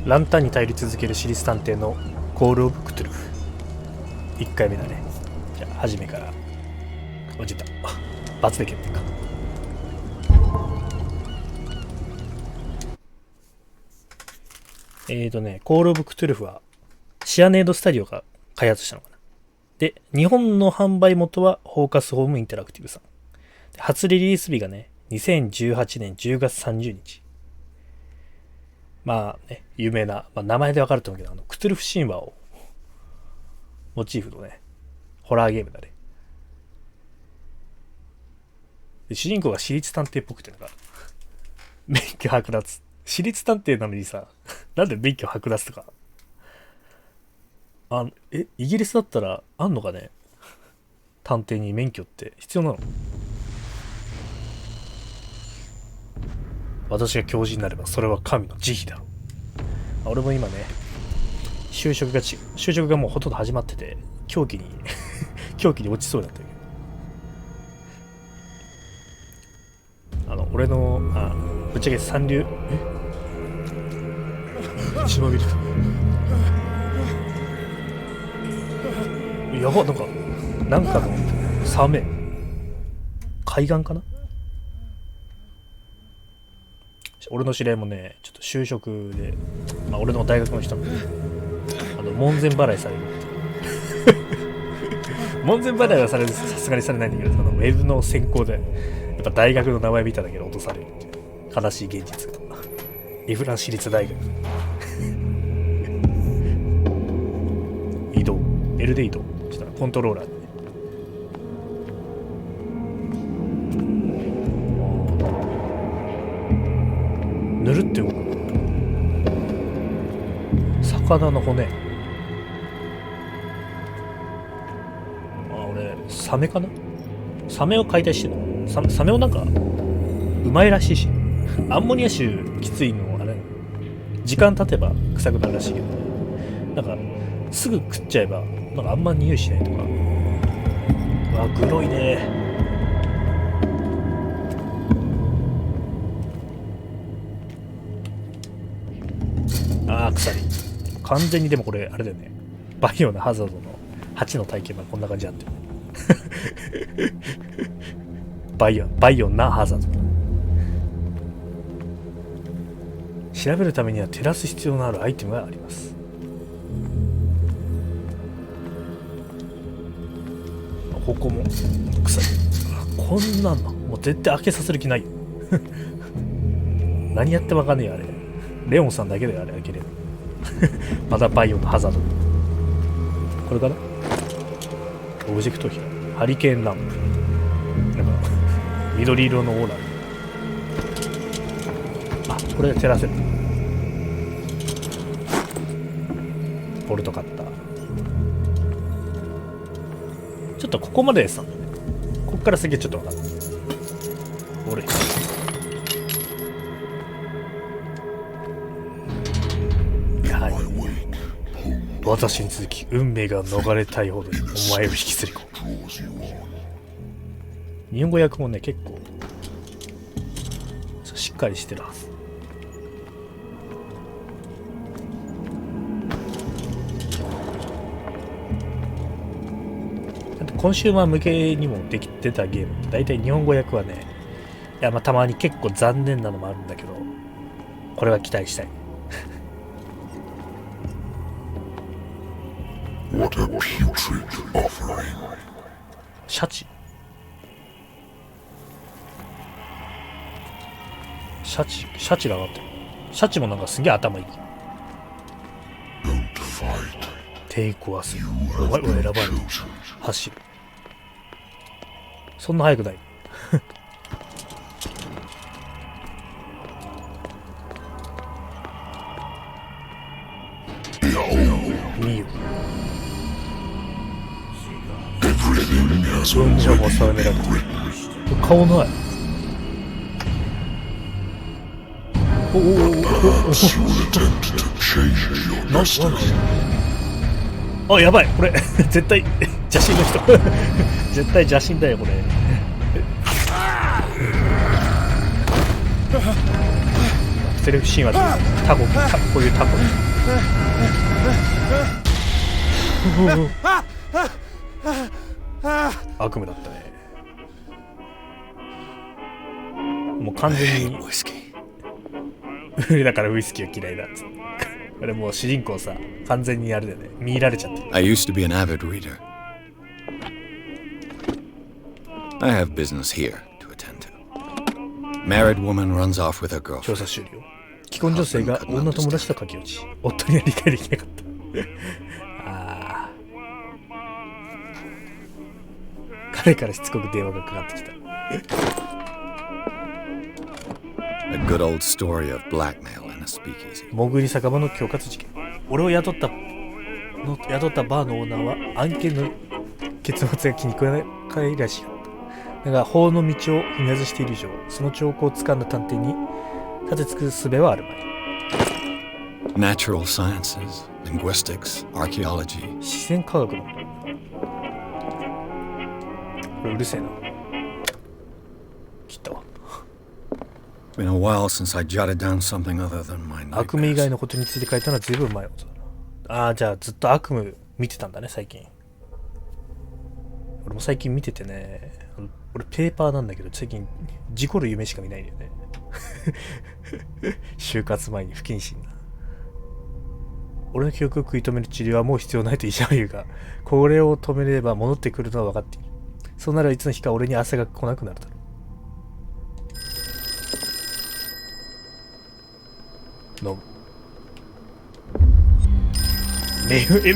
ランタンに頼り続ける私立探偵のコールオブクトゥルフ。1回目だね。じゃあ初めから落ちた。罰で決定か。コールオブクトゥルフはシアネードスタディオが開発したのかな。で、日本の販売元はフォーカスホームインタラクティブさん。初リリース日がね、2018年10月30日。まあね、有名な、名前でわかると思うけど、クトゥルフ神話をモチーフのね、ホラーゲームだね。で主人公が私立探偵っぽくて、なんか、免許剥奪。私立探偵なのにさ、なんで免許剥奪とか。イギリスだったらあんのかね、探偵に免許って必要なの？私が教授になればそれは神の慈悲だろう。俺も今ね、就職がもうほとんど始まってて、狂気に落ちそうだったけど、俺のぶっちゃけ三流血まみれやば、なんかのサメ海岸かな。俺の知り合いもね、ちょっと就職で、俺の大学の人も門前払いされる門前払いはさすがにされないんだけど、ウェブの選考でやっぱ大学の名前見ただけで落とされるっていう悲しい現実が。エフラン市立大学移動 L で移動したらコントローラーでぬるって動く。魚の骨。俺サメかな。サメを解体してるの。サメをなんかうまいらしいし、アンモニア臭きついのあれ時間経てば臭くなるらしいけど、なんかすぐ食っちゃえばなんかあんま匂いしないとか。うわ、グロいね。鎖完全に。でもこれあれだよね、バイオなハザードの8の体験はこんな感じあってバイオなハザード。調べるためには照らす必要のあるアイテムがあります。ここも鎖。こんなんのもう絶対開けさせる気ないよ何やってもわかんねえよあれ。レオンさんだけであれ開けれるまたバイオのハザード。これかな。オブジェクトヒラハリケーンランプ。なんか緑色のオーラル。これで照らせる。ボルトカッター。ちょっとここまでです。こっから先はちょっと分かんない。俺私に続き運命が逃れたいほどにお前を引きずり込む。日本語訳もね結構しっかりしてるはず。コンシューマー向けにも出たゲームだいたい日本語訳はね、いやたまに結構残念なのもあるんだけど、これは期待したい。What a putrid offering. シャチが上がってる。シャチもなんかすげえ頭いい。抵抗はする。お前は選ばれる。走る。そんな速くない。見よ。運がも定められてる。顔ない。やばいこれ絶対邪神の人絶対邪神だよこれセルフ神話でタコ、こういうタコ悪夢だったね。もう完全にだからウイスキーは嫌いだっつって。あれもう主人公さ、完全にあれだよね、見入られちゃってる。 I used to be an avid reader. I have business here to attend to. Married woman runs off with her 調 girlfriend. 査終了。既婚女性が女友達と駆け落ち、夫には理解できなかったああ、彼からしつこく電話がかかってきた。 A good old story of blackmail in a speakeasy. 潜り酒場の恐喝事件。俺を雇ったバーのオーナーは案件の結末が気に食わないらしい。だが法の道を踏み外している以上、その兆候を掴んだ探偵に立てつく術はあるまい。 Natural sciences, linguistics, archaeology. 自然科学のこれうるせえな。切ったわ。 Been a while since I jotted down something other than my 悪夢以 nightmares. 外のことについて書いたのは随分前のことだな。ああ、じゃあずっと悪夢見てたんだね最近。俺も最近見ててね、俺ペーパーなんだけど最近事故る夢しか見ないんだよね。就活前に不謹慎な。俺の記憶を食い止める治療はもう必要ないと医者は言うが、これを止めれば戻ってくるのは分かっている。そうならいつの日か俺に朝が来なくなるだろう。飲む。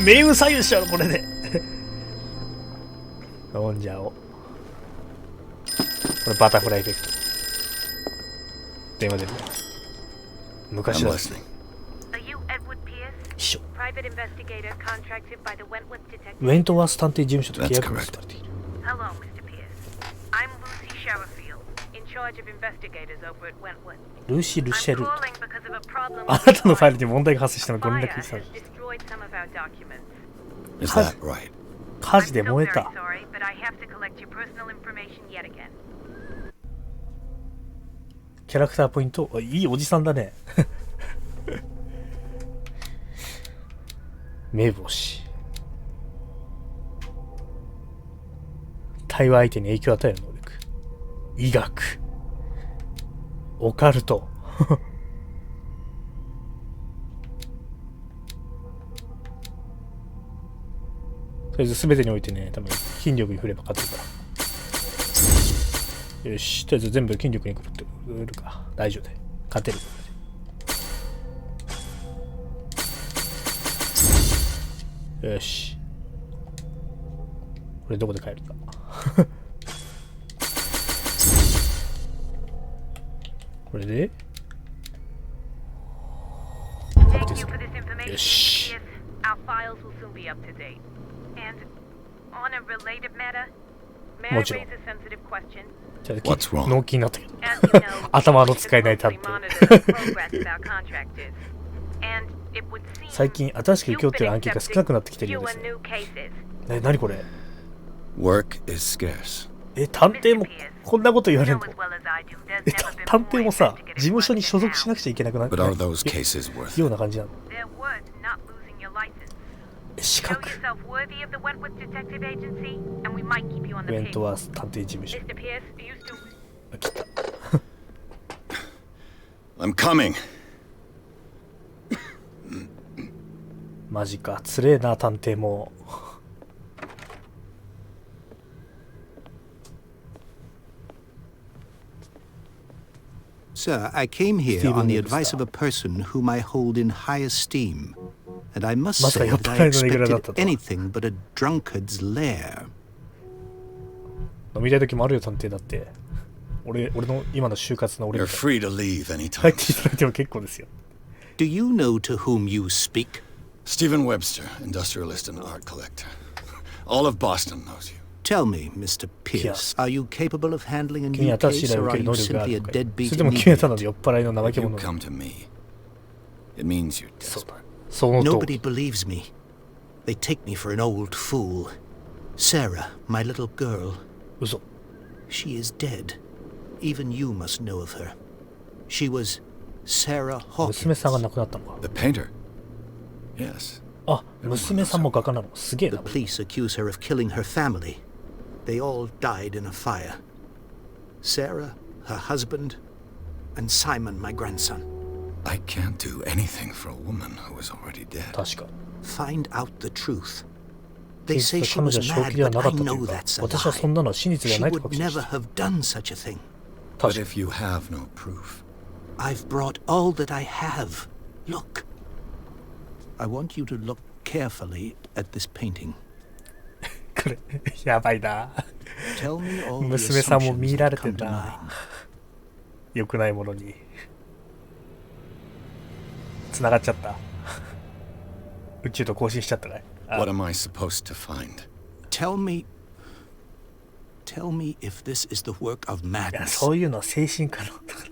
命運左右しちゃうのこれで。飲んじゃおう。これバタフライエフェクト。電話出る。昔 I'm だ。 listening. 秘書。ウェントワース探偵事務所と契約を結ばれている。ルーシー・ルシェル。あなたのファイルに問題が発生したのご連絡したの。 Is that right? 火事で燃えた。キャラクターポイント。いいおじさんだね。目星。対話相手に影響を与える能力。医学。オカルト。とりあえず全てにおいてね、多分筋力に振れば勝てるから。よし、とりあえず全部筋力に振るか。大丈夫だよ。勝てる。よし。これどこで帰るんだ。これで確定する。よし。もちろん。じゃあ脳筋になったけど。頭の使えない探偵。最近新しく請け負ってる案件が少なくなってきてるようですね。何これ。 Work is scarce. 探偵もこんなこと言われるの？探偵もさ、事務所に所属しなくちゃいけなくなる But are those cases worth よう it? な感じなの。資格。ウェントワース探偵事務所。来た。I'm coming. マジか、つれえな探偵も。Sir, I came here on the advice of a person whom I hold in high esteem, and I must say that I expected anything but a drunkard's lair. 飲みたい時もあるよ探偵だって。俺の今の就活の俺 You're みたい free to leave 帰 anytime. っていただいても結構ですよ。 Do you know to whom you speak? Stephen Webster, industrialist and art collector. All of Boston knows you. Tell me, Mr. Pierce, are you capable of handling a 君に new 新しい case, 依頼を or 受 are ける能 you 力があ simply る a のかい。そ deadbeat れとも君はただ inebriate? の酔っ払いの怠 If け you 者だ。 come to me, it means you're そうだ。 desperate. その通 Nobody り。 believes me. They take me for an old fool. Sarah, my little girl, 嘘。 she is dead. Even you must know of her. She was Sarah 娘さんが Hawkins. 亡くなったのか。 The painter? Yes. あ、娘さんも画家なの。すげえ The な。 police accuse her of killing her family. They all died in a fire. Sarah, her husband, and Simon, my grandson. I can't do anything for a woman who is already dead. 確か。 Find out the truth. 警 They 察 say は she 彼女 was は正 mad, 気ではな but か I ったとい know うか、 that's a 私はそん lie. なのは真実で She はないと would 確信 never して have done such a thing. But 確か if you have no proof, I've brought all that I have. Look. I want you to look carefully at this painting. これやばいな。 Tell me all the 娘さんも assumptions 見られ that て come to な。 mind. 良くないものに繋がっちゃった。宇宙と交信しちゃったね。あ what am I supposed to find? Tell me if this is the work of いや、 madness, そういうのは精神科の。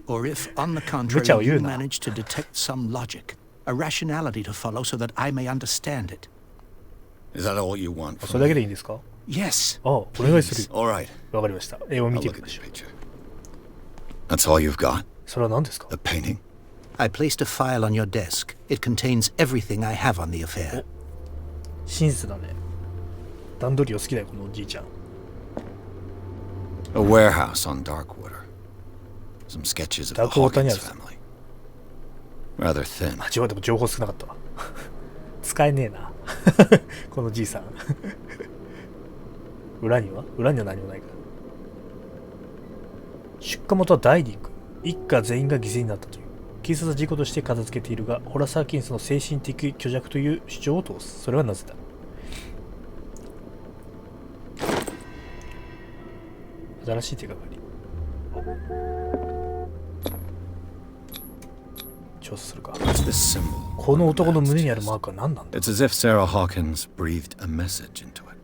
or if, on the 無茶を contrary, 言 you うな。 manage to detect some logic, a rationality to follow so that I may understand it. Is that all you want そ from れだけで me? いいんですか？ Yes, あ、お願いする。 All right. わかりました。絵を見 I'll て look み at ま the しょう。 picture. That's all you've got? それは何ですか？ The painting? I placed a file on your desk. It contains everything I have on the affair. 真実だね。段取りを好きだよ、このおじいちゃん。 A warehouse on Darkwater. Some sketches of the Darkwaterにあ Hawkins る。 family. Rather thin. 間違えても情報少なかったわ。使えねえな。このじいさん。裏には何もないから。出火元はダイニング。一家全員が犠牲になったという。警察は事故として片付けているが、ホラス・ハーキンスの精神的虚弱という主張を通す。それはなぜだ？新しい手がかり。調査するか。 What's this symbol? この男の胸にあるマークは何なんだ？ It's as if Sarah Hawkins breathed a message into it.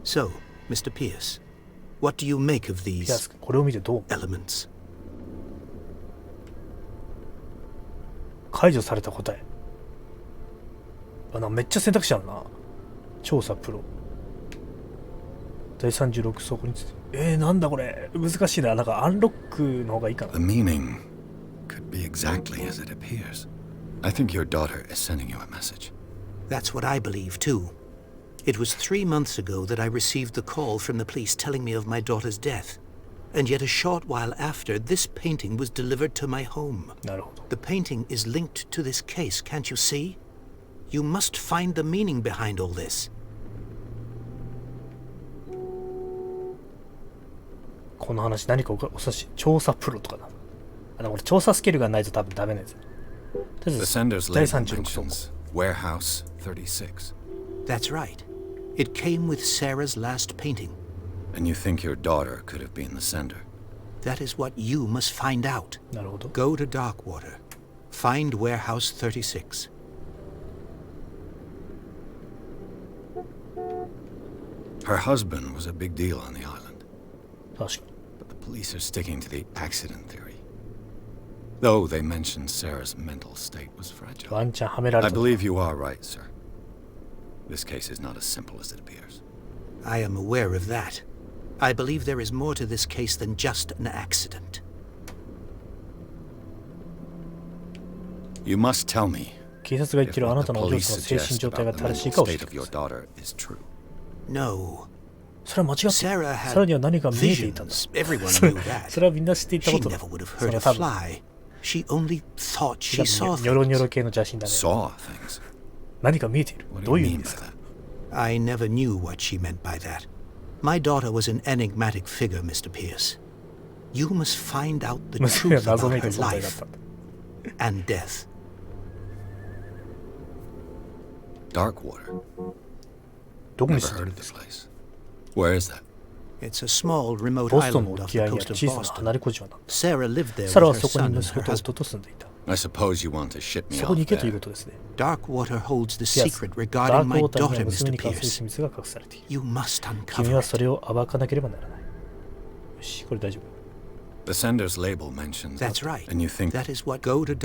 So, Mr. Pierce, what do you make of ピア these ス、これを見てどう思う？ elements? 解除された答え。めっちゃ選択肢あるな。調査プロ。第36そこについて。なんだこれ。難しいな。なんかアンロックの方がいいかな The。meaning could be exactly as it appears. I think your daughter is sending you a message. That's what I believe, too. It was 3 months ago that I received the call from the police telling me of my daughter's death. And yet a short while after, this painting was delivered to my home. なるほど。 The painting is linked to this case, can't you see? You must find the meaning behind all this. この話何かお察し。調査プロとかな。これ調査スキルがないと多分ダメなやつ。とりあえ The ず sender's 第 label 36項目。 mentions Warehouse 36. That's right. It came with Sarah's last painting. And you think your daughter could have been the sender? That is what you must find out. なるほど。 Go to Darkwater. Find Warehouse 36. Her husband was a big deal on the island, 確かに。 but the police are sticking to the accident theory. Though they mentioned Sarah's mental state was fragile. ワンチャンはめられ I た。 believe you are right, sir. This case is not as simple as it appears. I am aware of that. I believe there is more to this case than just an accident. You must tell me 警察が言っ if てるあ what な the たのお嬢 police さんの精神 suggest 状態が about the 正しい mental かを教え state て of く your ださい。 daughter is true. No. それは間違ってる。 Sarah さ had らには何か見えていたんだ。 visions. Everyone それ knew that. それはみんな知っていた She ことだ。 never would have そ hurt れ a は多分、 fly. She only thought she saw ニョロニョロ things. 系の邪神だね。 Saw things. 何か見えている。 What ど do う you いう意 mean 味です by か？ that? I never knew what she meant by that. My daughter was an enigmatic figure, Mr. Pierce. You must find out the 娘は truth 謎 about めいた her 存在だっ life たんだ。 and death. Darkwater. どこに Never 住んで heard るん of で the すか？ place. Where is that? It's a small, remote ボストンの island off 沖 the 合にある coast of 小さな離 Boston. れ小島なんだ。 Sarah lived there サラ with は her そこ son に and 息子 her と husband. 夫と住んでいた。 I suppose you want to ship me そこに off 行けというこ there. とですね。 Darkwater holds the ピアス、 secret ダ regarding ークウ my ォーターには daughter, 娘 Mr. に関する Pierce. 秘密が隠されている。 You must 君 uncover は it. それを暴かなければならない。よし、これ大丈夫。 The sender's label mentions That's right. And you think That is what go to. よ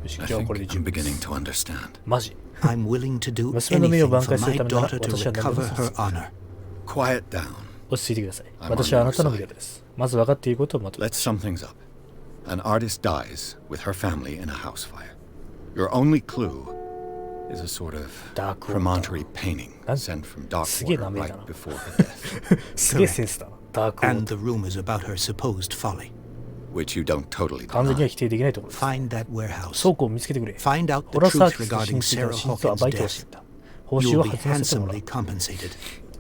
し、 I じゃあ think これで I'm 準備で beginning す。 to understand. マジ。 I'm willing to do 娘の名誉を anything 挽回 for する my ためなら daughter to 私は何でも recover する。 her honor. Quiet down. 落ち着いてください。 I'm on 私はあなたの your 味方です。まず分かっていることをまとめ Let's sum things up. An artist dies with her family in a house fire. Your only clue is a sort of Dark water. promontory painting sent from dark すげえ water なめだ right な before her death, すげえセンスだな。ダークウォー And ター the rumors about her supposed folly. which you don't totally 完全には deny. 否定できないところです。 Find that warehouse. 倉庫を見つけてくれ。 Find out ホ the ラーサー truth キスと regarding 真実 Sarah の真実を Hawkins' 暴いてほしい death. んだ。報 You 酬 will を be 発動せてもらう。 handsomely compensated.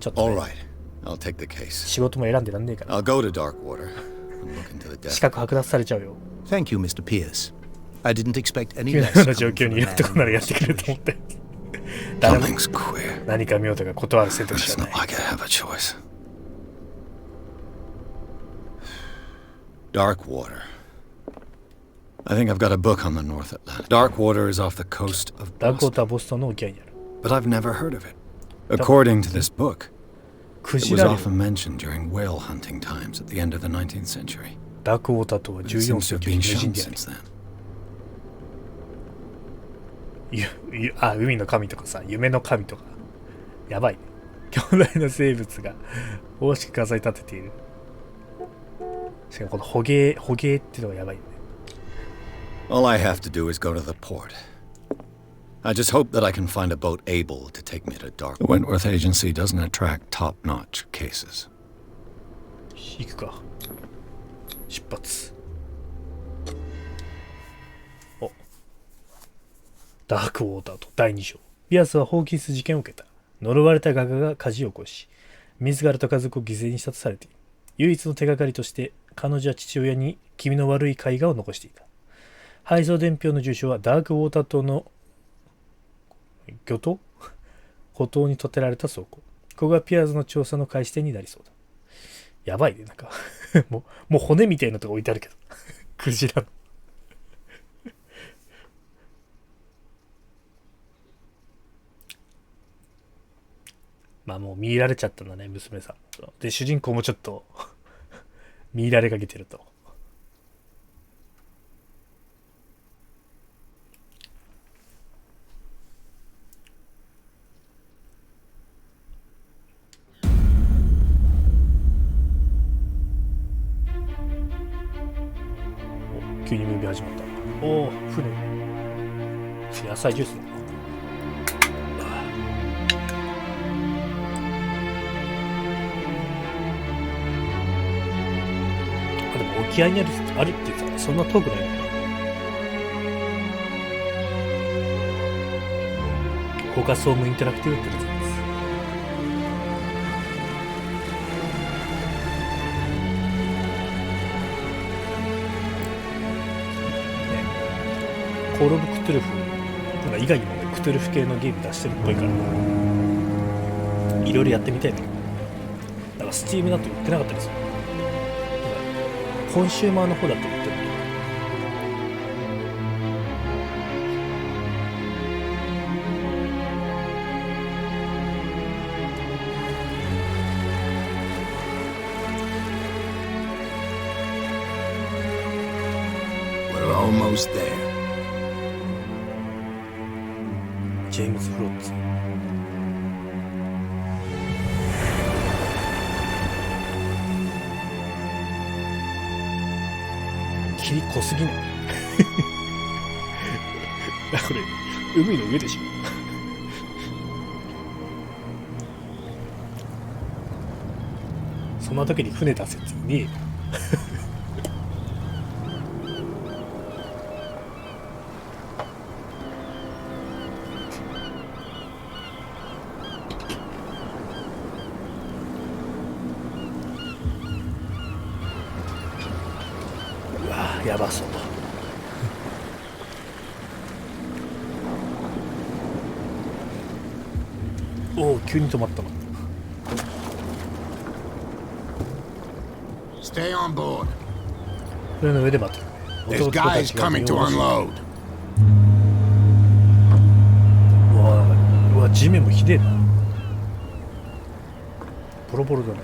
ちょっと、 All ね、 right, I'll take the case. 仕事も選んでなんねえから。 I'll go to Darkwater and look into the 資 death. 格剥奪されちゃうよ。 Thank you, Mr. Pierce. I didn't expect any 急 less な状 coming 況 from に a いるとこなら man やっ in て your くれると思っ position. て。誰も Something's queer. 何か見ようとか断る選択 But 肢 it's はな not い。 like I have a choice. Darkwater. I think I've got a book on the North Atlantic. Darkwater is off the coast of ダークウォー Boston, ターボストンの沖合にある。 but I've never heard of it. According to this book, ク it ジ was ラ漁。 often mentioned during whale hunting times at the end of the 19th century. ダークウォーターとは But it 14 seems to 世 have 紀の been 無人 shown である。 since then. 海の神とかさ、夢の神とか。やばいね。兄弟の生物が大しく飾り立てている。しかもこの捕鯨っていうのがやばいよね。All I have to do is go to the port. I just hope that I can find a boat able to take me to Dark. The Wentworth Agency doesn't attract top-notch cases. 行くか。出発。お。ダークウォーターと第2章。ピアスはホーキンス事件を受けた。呪われた画家が火事を起こし、自らと家族を犠牲にしたとされている。唯一の手がかりとして、彼女は父親に気味の悪い絵画を残していた。配送伝票の住所はダークウォーター島の魚島孤島に建てられた倉庫。ここがピアーズの調査の開始点になりそうだ。やばいね、なんかもう骨みたいなとこ置いてあるけどクジラのまあもう見入られちゃったんだね、娘さんで。主人公もちょっと見入られかけてると。急にムービー始まった。おお、船。野菜ジュースだ。あ、でも沖合にあるって言ってたからそんな遠くないのかな。フォーカスホームインタラクティブってやつです。コールオブクトゥルフなんか以外にもね、クトゥルフ系のゲーム出してるっぽいからいろいろやってみたいな。だからスチームだと売ってなかったりする。なんかコンシューマーの方だと売ってる。We're almost there. ジェームズ・フロッツ。霧濃すぎないこれ海の上でしょそんな時に船出せってねえよやばそうおお、急に止まったな。 Stay on board. 船の上で待ってる。 There's guys coming to unload. うわ、地面もひでえな。ボロボロだね。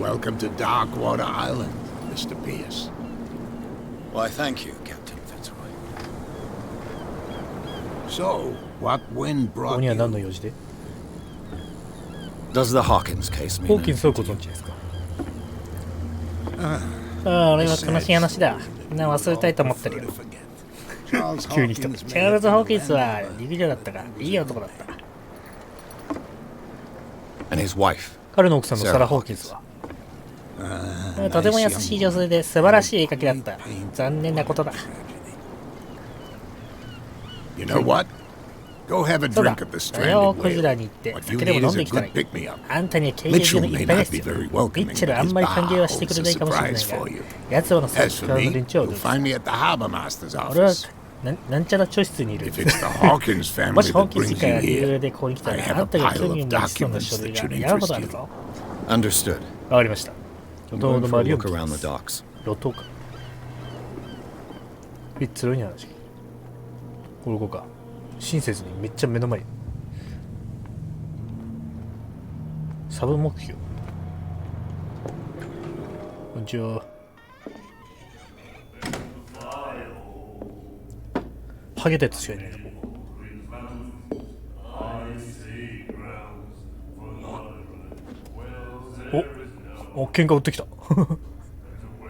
Welcome to Darkwater Island, Mr. Pierce. Why, thank you, Captain Fitzroy. So, what wind ここ brought には you? 何の用事で？ Does the Hawkins case ホ mean ーキンスを anything ご to 存知ですか？ Ah, ああ、俺は悲しい話だ。な忘れたいと思ってるよ。 Charles 急に来た。 Hawkins チャールズ・ホーキンスは陸上だったか、いい男だった。 And his wife. 彼の奥さんのサラ・ホーキンスはとても優しい女性で素晴らしい絵描きだった。残念なことだ。 You know what? Go have a そうだ、 drink of the 土曜 stranded クジラ whale. に行って What you 酒でも need 飲ん is で a きたらい good い。 pick-me-up. あんたには刑事中の Mitchell いっ may ぱいで not す be よ。 very ミ welcoming, ッチェル but あん his まり歓迎は bar してく holds れ a ないかもしれない surprise が、 for you. 奴らの As 最 for 強の me, 連中を you'll find me at the harbor master's 俺は office. なんちゃら調室にいる。 If it's the Hawkins もし family ホー that キンス brings 家 you が理由 here, でここに来た I ら、 have あ a んたが pile 興 of 味を持ちそうな documents 書類 that が should やること interest ある you. ぞ。 Understood. わかりました。路 I'm 頭 going の for a 周りを look 見 around ま the す。 docks. 路頭か。つろいな話。ここか。親切にめっちゃ目の前。サブ目標。こんにちは。ハゲたやつしかいないな、ここ。お、喧嘩売ってきた。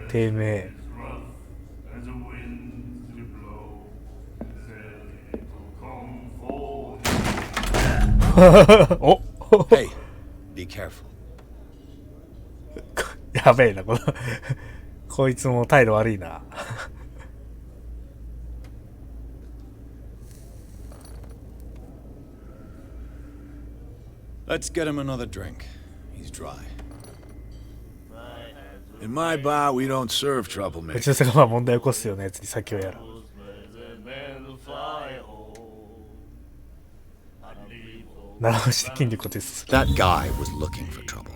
てめえ。おHey, be careful. やべえな、こいつも態度悪いな。Let's get him another drink. He's dry. In my bar, we don't serve う troublemakers. ちの人がまあ問題起こすようなやつに先をやる。習わして筋力をテスト That guy was looking for trouble.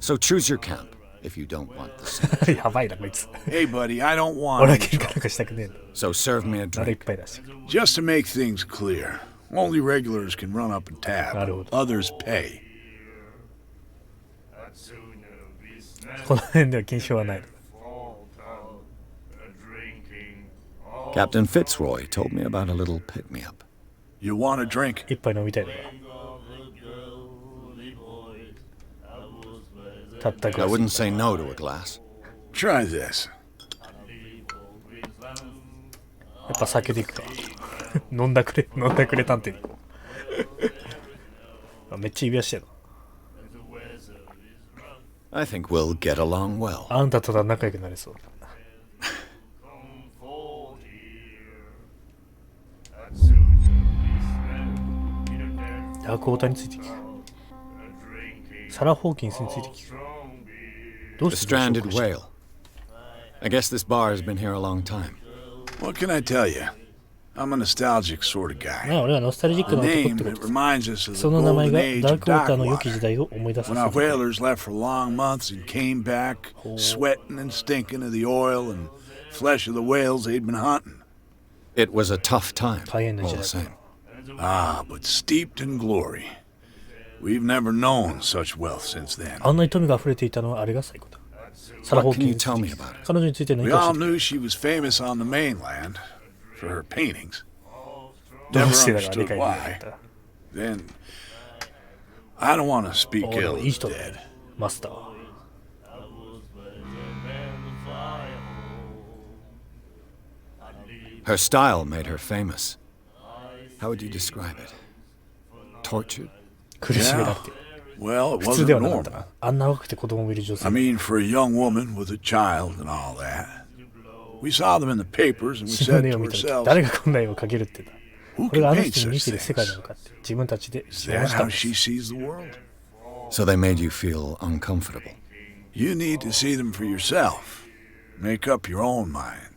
So choose your camp if you don't want the same. する。やばいな、こいつ。 Hey, buddy, I don't want 俺は any 喧嘩 trouble. なんかしたくねえんだ。 So serve me a 誰いっ drink. ぱい出してくる。 Just to make things clear, only regulars can run up and tab. Naruhodo. Others pay. この辺では禁止はない。 Captain Fitzroy told me about a little pick-me-up. You want a drink? 一杯飲みたいのか。たったく I らい。 wouldn't say no to a glass. Try this. やっぱ酒でいくか。飲んだくれ探偵に。あ、めっちゃ指輪してる。 I think we'll get along well. あんたとだ仲良くなれそう。ダークウォーターについて聞く。サラ・ホーキンスについて聞く。どう The して stranded whale. I guess this bar has been here a long time. What can I tell you? I'm a nostalgic sort of ま guy. あ俺はノスタルジッ The クな男っ name, てこ it とです。 reminds us of the その名前 golden が age ダー of クウォーターの良 Darkwater. き時代を思い出さ When せ our てくれる。 whalers left for long months and came back, sweating and stinking of the oil and flesh of the whales they'd been hunting. It was a tough time, 大変な all 時 the 代 same. Ah, but steeped in glory. We've never known such wealth since then. あんなに富が溢れていたのはあれが最後だ。サラ・ホ What ー can キ you ン tell ス me about it? 彼女について何 We か all 教えて knew she was famous on the mainland for her paintings. ど Never うしてだか理 understood 解できなかっ why. た。 Then, I don't want to speak おで ill も of いい the 人だ dead. マスター。Her style made her famous. How would you describe it? Tortured? 苦しめられてる。 Well, it 普通で wasn't はなかった normal. な。あんな若くて子供もいる女 I 性。 mean, for a young woman with a child and all that. We saw them in the papers and we 死ぬ said 絵 to を見た時 ourselves, 誰がこんな絵を描けるって言った。 who これ can があの paint 人に見 such てる世界な things? のかって自分たちで Is 知りま that した how んです。 she sees the world? So they made you feel uncomfortable. You need to see them for yourself. Make up your own mind.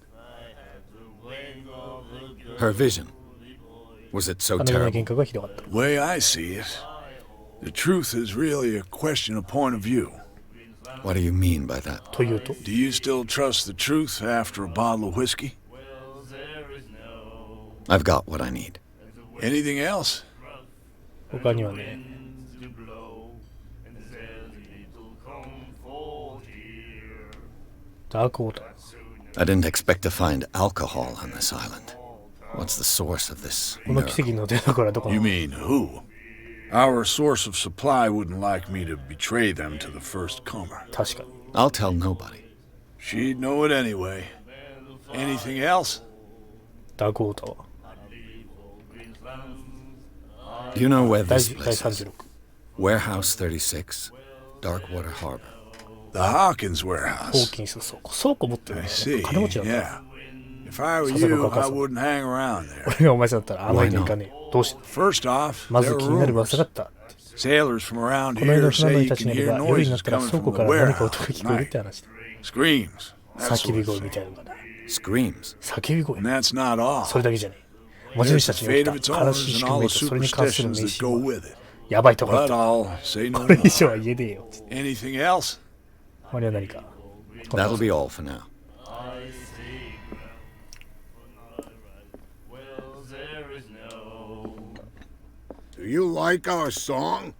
Her vision. Was it so 彼女の terrible? 幻覚がひどかった。 The way I see it, the truth is really a question of point of view. What do you mean by that? というと、 Do you still trust the truth after a bottle of whiskey? I've got what I need. Anything else? 他にはね、ダークウォーター。 I didn't expect to find alcohol on this island. What's the source of this この奇 miracle? 跡の出所はどこな You の？ mean who? Our source of supply wouldn't like me to betray them to the first comer. 確かに。 I'll tell nobody. She'd know it anyway. Anything else? ダークウォーターは Do you know where 第 this place is? 36 Warehouse 36, Darkwater Harbor. The Hawkins ホー warehouse. キンスの倉庫持ってる I ね see. 金持ちなんだ Yeah. If I were Sounds like a you, I carcass. wouldn't hang around there. 俺がお前さんだったらあの家に行かねえよどうして First off, ま there ず are 気になる rumors. 噂があった Sailors from around この間 here 船乗 say り you たち can によれ hear ば夜になっ noises たら coming 倉庫 from か the ら何か warehouse 音が at 聞こえるっ night. て話で Screams. That 叫 sort び of 声み thing. たいなのがね Screams. 叫び声 And that's not all. それだけじゃねえ持ち There's 主た the ちに起 fate き of た its 悲しい owners 宿 and all 命 the とそれに関する superstitions 迷 that 信 go は with it. やばいとこだっ But た I'll say no これ以 more. 上は言えねえよ Anything else? マリは何か That'll be all for now. Do you like our song?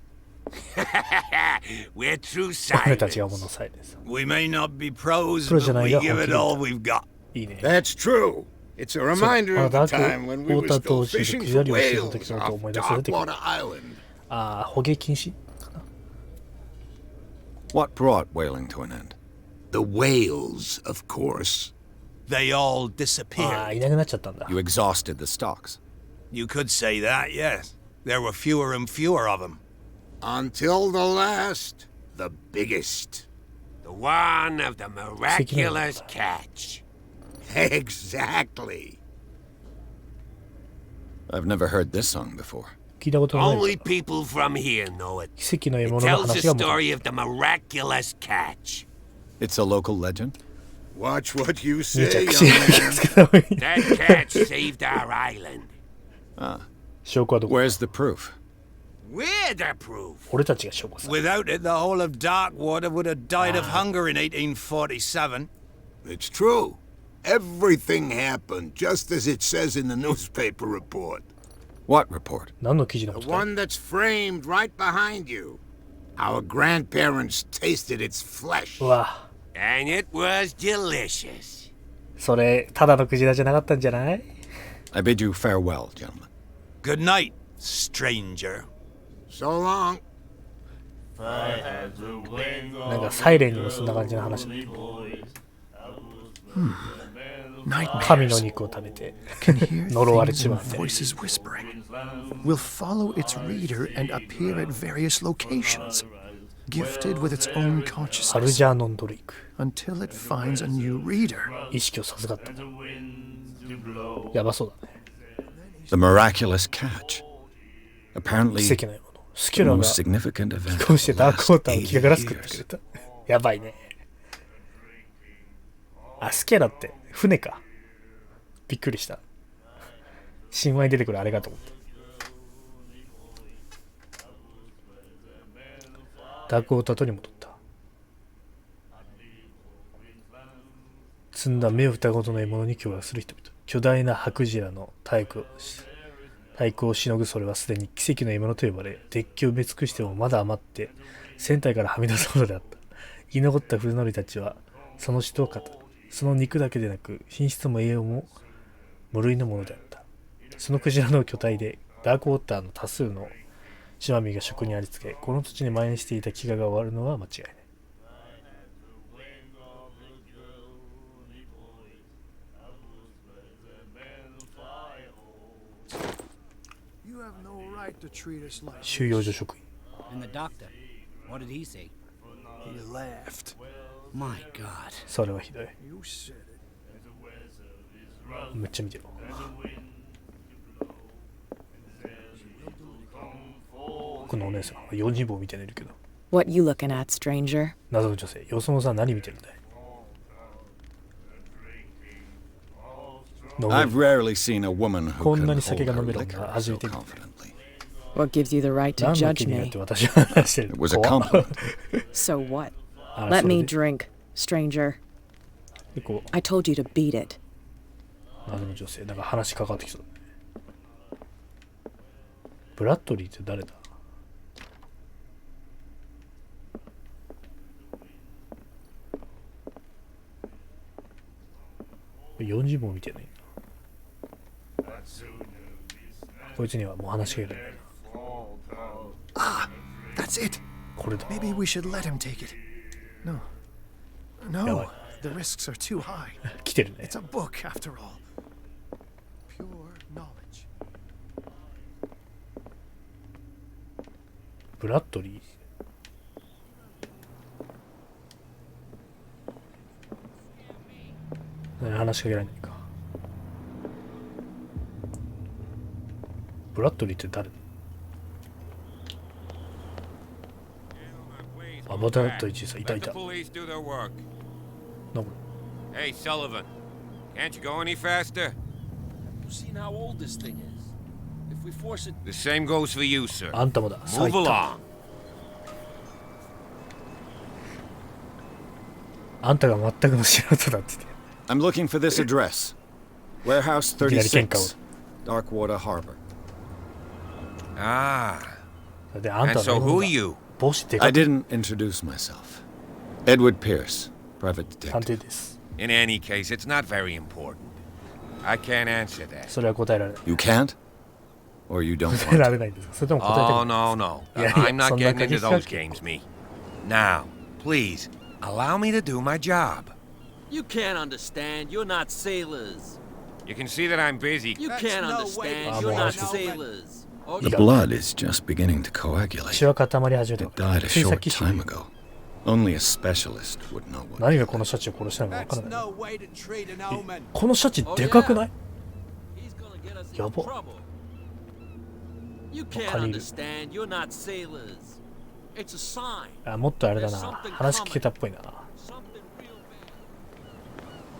We're true 俺たちが silence. 物さえです We may not be pros, Pros but weじゃないが give it 本 all we've got. いいね That's true. It's a reminder あ of the ダーク time ウ when ォ we ー were ター still として fishing ク for ジラ漁をしていた whales 時のことを off 思い出されてくる Darkwater Island. ああ捕鯨禁止 What brought whaling to an end? The whales, of course. They all あ disappeared. あいなくなっちゃったんだ You exhausted the stocks. You could say that, yes. There were fewer and fewer of them. Until the last, the biggest. The one of the miraculous catch. Exactly. I've never heard this song before. 聞いたことない Only people from here know it. 奇跡の獲 It 物の tells the 話がもう story of the miraculous catch. It's a local legend? Watch what you 兄 say, ちゃん young 口が気を man. つけた方がいい That catch saved our island. 証拠はどこ Where's the proof? We're the proof. 俺たちが証拠さ Without it, the whole of Darkwater would have died of hunger in 1847. It's true. Everything happened just as it says in the newspaper report. What report? 何の記事のこ The とだ one that's framed right behind you. Our grandparents tasted its flesh. うわ And it was delicious. それただのクジラじゃなかったんじゃない I bid you farewell, gentlemen. Good night, stranger. So long. なんかサイレンにもそんな感じの話だ神の肉を食べて Can hear 呪われ things ちま and って voices whispering. Will follow its reader and appear at various locations, gifted with its own アル consciousness ジャーノンドレイク until it finds a new reader. 意識を授かったやばそうだね The miraculous catch. Apparently, 奇跡の獲物スキュ the ラが most significant event こう of して the ダークウォー last ターを 80気が作ってく years. れたやばいねあスキャラって船かびっくりした神話に出てくるあれかと思ったダークウォーターとに戻った積んだ目を疑うことないものに共和する人々巨大なハクジラの体育をしのぐそれはすでに奇跡の獲物と呼ばれデッキを埋め尽くしてもまだ余って船体からはみ出すほどであった生き残った船乗りたちはその死とを語るその肉だけでなく品質も栄養も無類のものであったそのクジラの巨体でダークウォーターの多数の島民が食にありつけこの土地に蔓延していた飢餓が終わるのは間違いない You have no right to treat us like 収容所職員 And the doctor, what did he say? he laughed. My God. それはひどい You said it. めっちゃ見てるこのお姉さんは40棒みたいにいるけど What you looking at, stranger? 謎の女性よそのさん何見てるんだい飲め I've rarely seen a woman who こん can なに hold 酒が her 飲める liquor 女初 so めて見た confidently. What gives you the right to 何の judge 気になっ me? て私は話してる It was a 怖っ compliment. So what? あ Let それ me で drink, stranger. でこ I told you to beat it. う謎の女性なんか話しかかってきそうブラッドリーって誰だ40本見てないこいつにはもう話しかけられない That's it. これだ Maybe we should let him take it. No. やばい No. The risks are too high. 来てるね。 It's a book, after all. Pure knowledge. ブラッドリー。話しかけられないか。ブラッドリーって誰？あ、ブラッドリーさん、いたいた。なんか Hey, Sullivan, can't you go any faster? You've seen how old this thing is. If we force it, The same goes for you, sir. あんたもだ。さあ Move 行った along. あんたが全くの素人だって言って。 I'm looking for this address. Warehouse いきなり喧嘩 36, Darkwater Harbor. Ah, を。で、あん and た so の who are you? 帽子でか I く didn't introduce myself. Edward Pierce, private 探 detective. 偵です。 In any case, it's not very important. I can't answer that. それは答えられない。 You can't? Or you don't 答えら want れ to? ないんですか？それとも答えたく Oh, ない no, no. Yeah, I'm not so getting like into a those history. games, me. Now, please, allow me to do my job. you can't understand. You're not sailors. You can see that I'm busy. You can't understand. Ah, You're bon, not je- sailors. Oh, The you- blood is just beginning to coagulate. 血は固まり始めた。 It died a ついさっ short き time ago. Only a specialist would know what. 何がこのシャチを殺したのか分から That's ない。 no way to treat an omen. このシャチでかくない？ He's gonna get us in やば。 trouble. You can't Khalil. understand. You're not sailors. It's a sign. あ、もっとあれだな。話聞けたっぽいな。ちょ Something real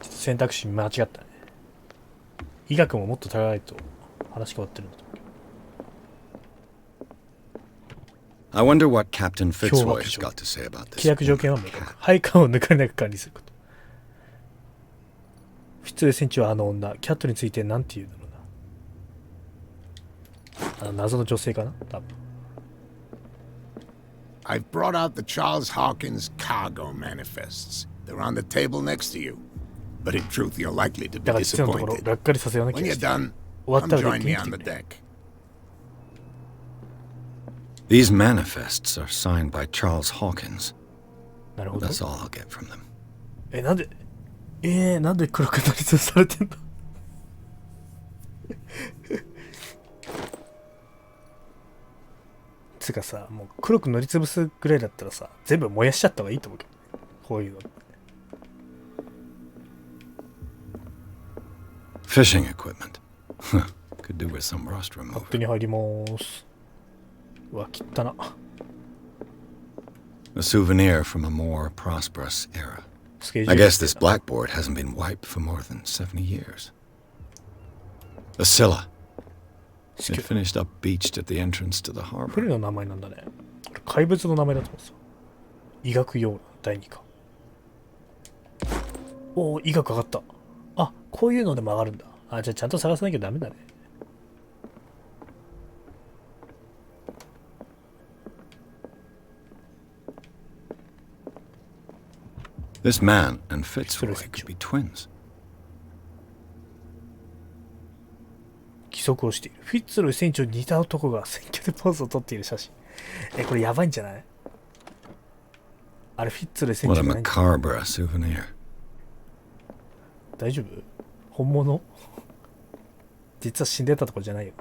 bad. っと選択肢間違ったね。医学ももっと高いと話変わってるんだと思うけど。 I wonder what Captain Fitzroy's got to say about 契 this. 約条件は明確。配下を抜かれなく管理すること。フィッツレ船長はあの女、キャットについて何て言うんだろうな。謎の女性かな多分。 I've brought out the Charles Hawkins cargo manifests. They're on the table next to you. But in truth, you're likely to be だから実のところ、 disappointed. がっかりさせような When 気が you're して。 done, 終わった come ら join で me き on ん the ってね。 deck. These manifests are signed by Charles Hawkins. なるほど。 That's all I'll get from them. なんで黒くなりつされてんの？つうかさ、もう黒く塗りつぶすぐらいだったらさ、全部燃やしちゃった方がいいと思うけどね。こういうの。 Fishing equipment. Could do with some rust 勝 remover. 手に入りまーす。うわ、切ったな。 A souvenir from a more prosperous era. スケジュー I ル guess this blackboard hasn't been wiped for more than 70 years. A Scylla. It finished up beached at the entrance to the 船 harbor. の名前なんだね。これ怪物の名前だと思うんですよ。医学用第2課。おお、医学上がった。あ、こういうのでも上がるんだ。あ、じゃあちゃんと探さなきゃダメだね。This man and Fitzroy could be twins. 規則をしている。フィッツロイ船長に似た男が選挙でポーズを撮っている写真。これやばいんじゃない？あれフィッツロイ船 What 長 a じゃないんだ。 macabre souvenir. 大丈夫？本物？実は死んでたとこじゃないよね。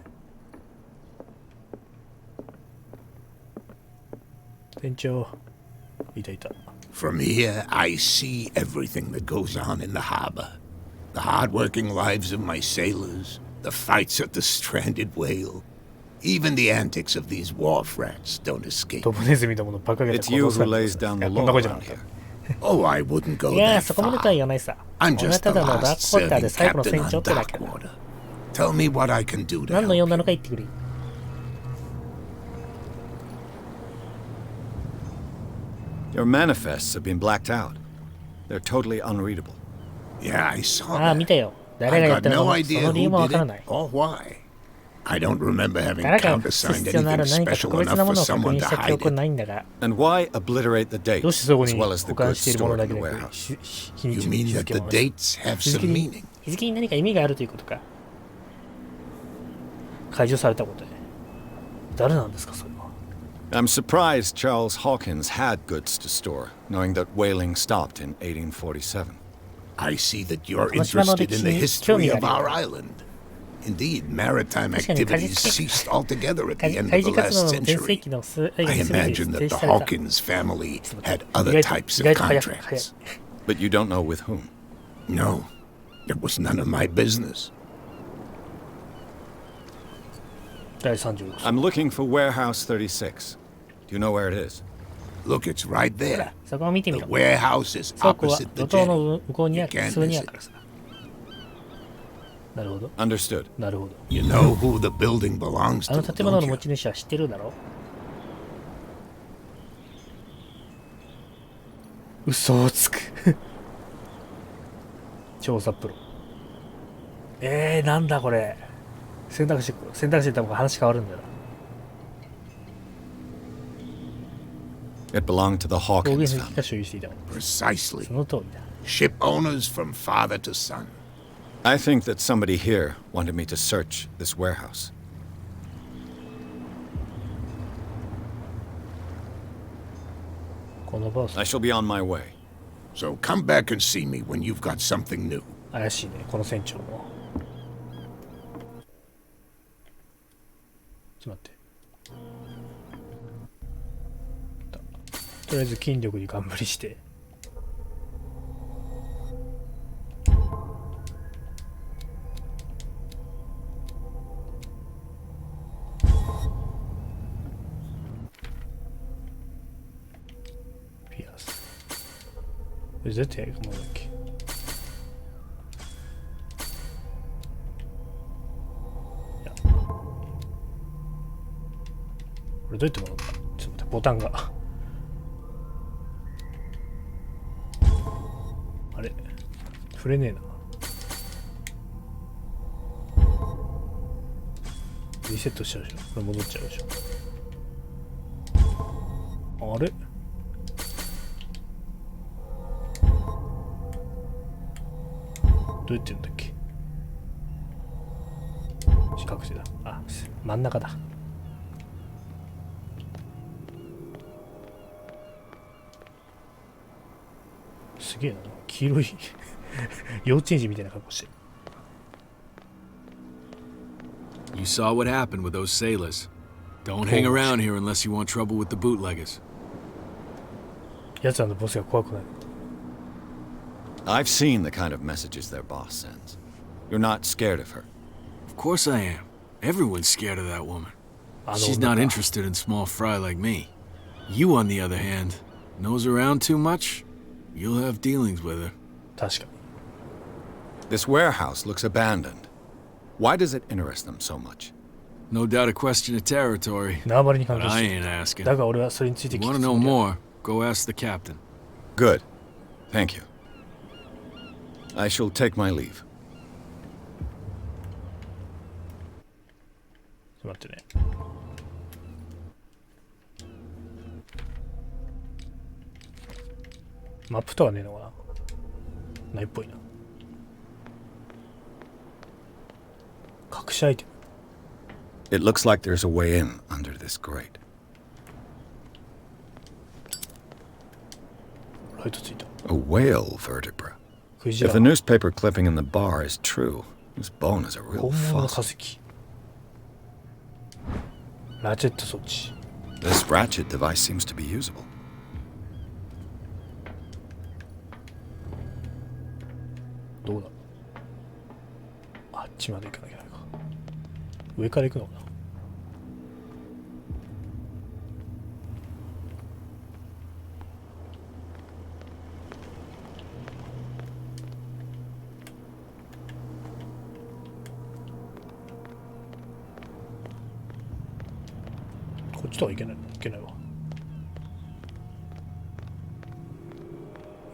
船長、いたいた。 From here, I see everything that goes on in the harbor. The hard-working lives of my sailors, the fights at the stranded whale. Even the antics of these wharf rats don't escape. ドブネズミどものバカげた It's you who lays down the こんな law ことじゃな around かっ here. た。 Oh, I wouldn't go いや that そこまでとは far. 言わないさ。 I'm 俺は just た the だのダー last クホッター serving で最後の captain 船 on 長ってだけだ。 Darkwater. Tell me what I can do to 何の help 用な you. のか言ってくれ。 Your manifests have been blacked out. They're totally unreadable. Yeah, I saw ああ、 that. 見たよ。誰 I がやっ got たの no かそ idea の理由 who もわ did から it ない。 or why. I don't remember having 誰かが countersigned 必要な anything ら何か special 特別 enough なも for のを確 someone 認 to した記 hide 憶 it. ないんだが、 And why obliterate the どう dates してそこ as に well as the 保管 goods しているもの stored だ in け the で warehouse? 日に You ち mean 日 that 付 the も dates have 日 some 付に meaning? 日付に何か意味があるということか。解除されたことで。誰なんですかそれは。 I'm surprised Charles Hawkins had goods to store, knowing that whaling stopped in 1847. I see that you're この島の interested 歴 in 史 the に興 history 味が of あ our る。 island. Indeed, maritime 確かに activities ceased altogether at 海 the end 海 of 事 the 活動 last の全盛 century. 期の間 I に全て imagine 停 that 止 the された。 Hawkins family ちょっと待って had other 意外と types 意 of 外と早い。 contracts. But you don't know with whom. No, it was none of my business. 第36 I'm looking for warehouse 36. Do you know where it is? Look, it's right ほら there. そこを見てみ The ろ。 warehouse is 倉庫は opposite 路 the 頭の jetty. 向こうにあ You る。 can't すぐに miss あるからさ。なるほど。 Understood. なるほど。 You know who the building belongs あの to, 建物 don't の you? 持ち主は知ってるだろ？嘘をつく。調査プロ。なんだこれ。選択肢で多分話変わるんだよな。 It belonged to the 表 Hawkins 現的 family. が所有していたもの。 Precisely. その通りだ。 Ship owners from father to son. I think that somebody here wanted me to search this warehouse. このボス I shall be on my way. So come back and see me when you've got something new. 怪しいね、この船長も。ちょっと待って。とりあえず筋力に頑張りして。ピアス。絶対もうだっけ。これどうやってもらうか。ちょっと待って、ボタンが。あれ触れねえな。リセットしちゃうでしょ。これ戻っちゃうでしょ。あれどうやってやるんだっけ。四角形だ。あ、真ん中だ。すげえな、黄色い幼稚園児みたいな格好してる。 You saw what happened with those sailors. Don't hang around here unless you want trouble with the bootleggers. やつらのボスが怖くなる。 I've seen the kind of messages their boss sends. You're not scared of her. Of course I am. Everyone's scared of that woman. あの She's 女 not か interested in small fry like me. You, on the other hand, nose around too much, you'll have dealings with her. 確かに。 This warehouse looks abandoned. Why does it interest them so much? No doubt a question of territory. 縄張りに関 But 係し I て ain't る。 asking. だが俺はそれについて You 聞 want く to つ know もりは more? Go ask the captain. Good. Thank you. I shall take my leave. ちょっと待ってね。マップとはねえのかな。ないっぽいな。隠しアイテム。 It looks like there's a way in under this grate. ライトついた。 A whale vertebra. クジ If ラ the。newspaper clipping in the bar is true, this bone is a real 本物の化 fossil. 石。ラチェット装置。 This ratchet device seems to be usable. どうだ。あっちまで行かなきゃいけないか。上から行くのかな。こっちとはいけないわ。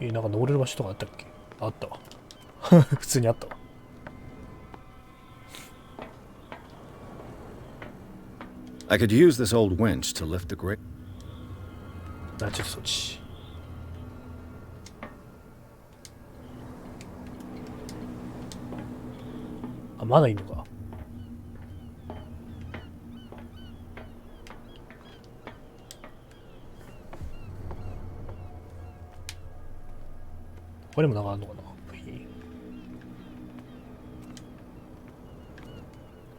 なんか登れる場所とかあったっけ。あったわ。普通にあったわ。I could use this old winch to lift the grate. あ、ちょっとそっち。あ、まだいいのか。これもなんかあんのかな。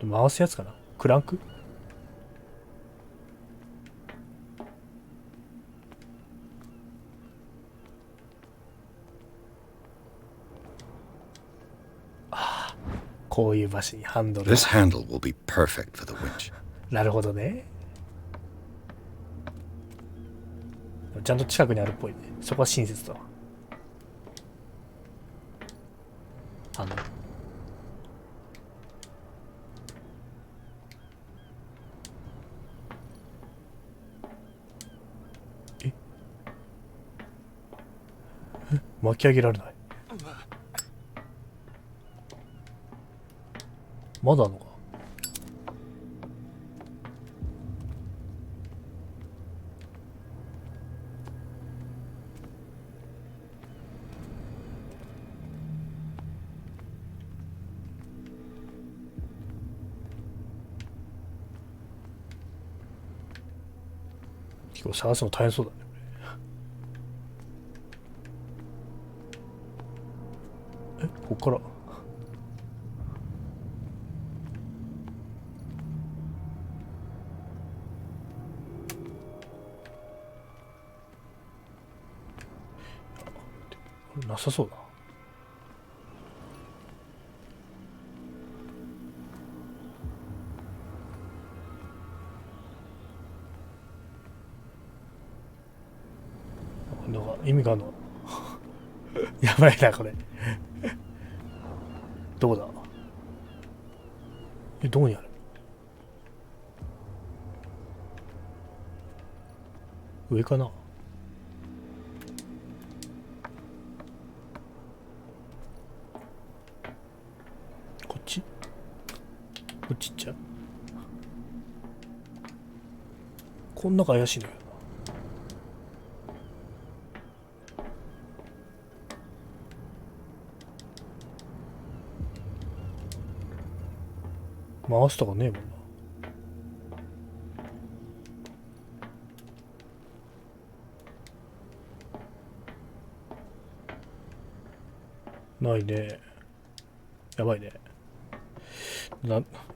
回すやつかな。クランク。ああ、こういう場所にハンドル。 This handle will be perfect for the winch. なるほどね。ちゃんと近くにあるっぽいね。そこは親切だわ。巻き上げられない。まだあるのか。結構探すの大変そうだね。ここからこれなさそうだ。なんか意味があるのやばいなこれどこだ。どこにある。上かな。こっち。こっちっちゃ。こん中怪しいんだけど。回すとかねえもんな。ないね。やばいね。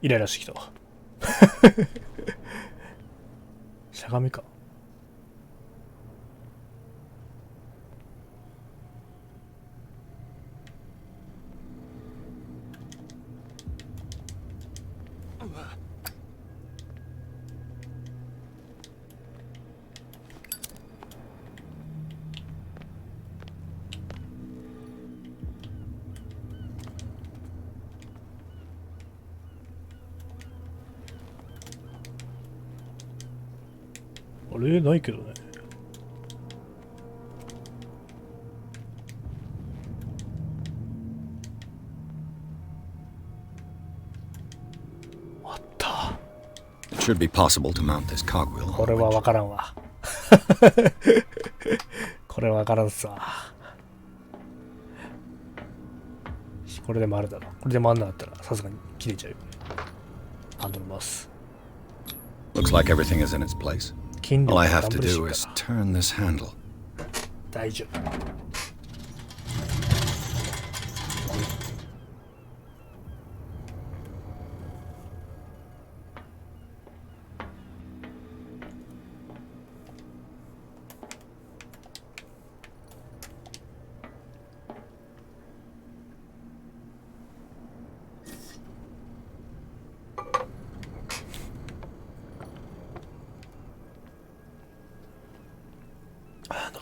イライラしてきたわ。しゃがみか。あれないけどね。あった。It should be possible to mount this cogwheel. これはわからんわ。これはわからんっすわ。これで回るだろ。これで回んなかったらさすがに切れちゃうよね。ハンドル回す。Looks like everything is in its place. All I have to do is turn this handle. 大丈夫。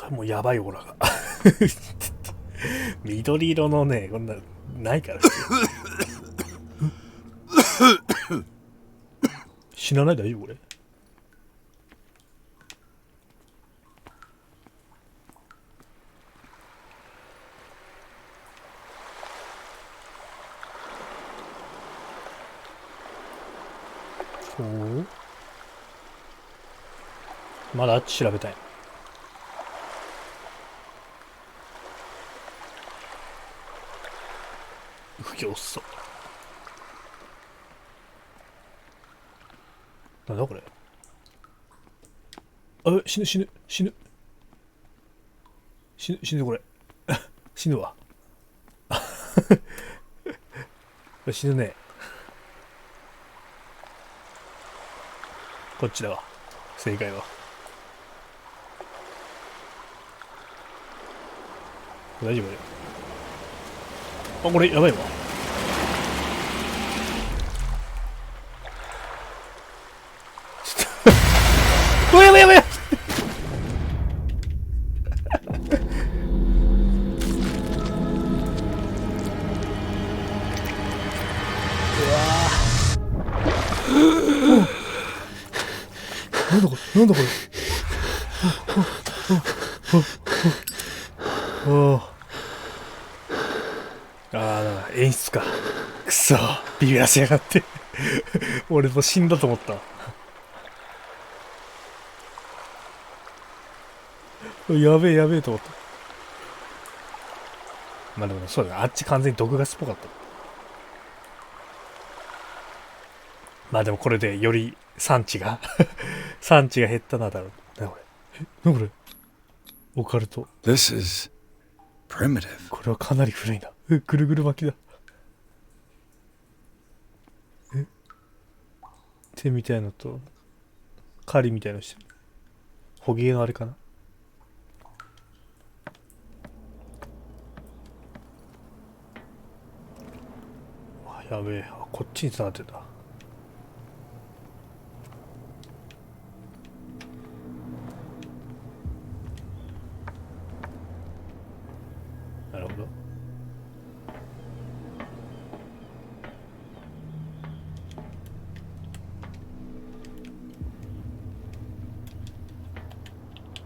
もうやばいオーラが緑色のね、こんなないから死なない。大丈夫これ。おお、まだあっち調べたい。不行そう。なんだこれ。あ、死ぬこれ死ぬわ死ぬね。こっちだわ、正解は。大丈夫だよ。あ、これやばいわ。ちょっとやばいやばいやばい。なんだこれ、なんだこれ。なんだ、演出か。くそ、ビビらせやがって。俺もう死んだと思った。やべえやべえと思った。まあでもそうだね、あっち完全に毒ガスっぽかった。まあでもこれでより産地が産地が減ったなだろう。なこれ。なこれ。オカルト。This is primitive. これはかなり古いな。ぐるぐる巻きだ。手みたいのと狩りみたいのしてる。捕鯨のあれかな。やべえ、こっちに繋がってた。なるほど。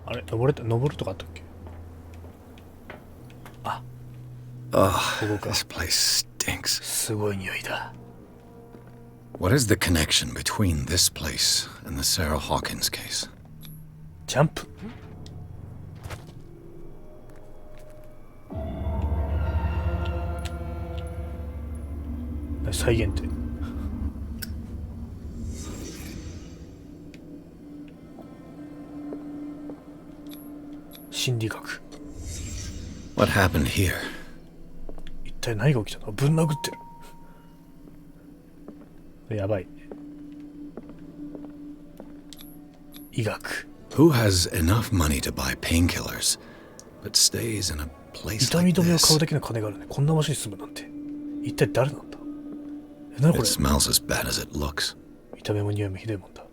あれ、登るとかあったっけ。あ、this place stinks. すごい匂いだ。What is the connection between this place and the Sarah Hawkins case? ジャンプ。再現って。心理学。What happened here? 一体何が起きたの。ぶん殴ってる。やばい。医学。Who has enough money to buy painkillers, but stays in a place 痛 like み止めを買 this? うだけの金があるね。こんな場所に住むなんて。一体誰なんだ。何こ It れ。 smells as bad as it looks. 見た目も匂いもひどいもんだ。こ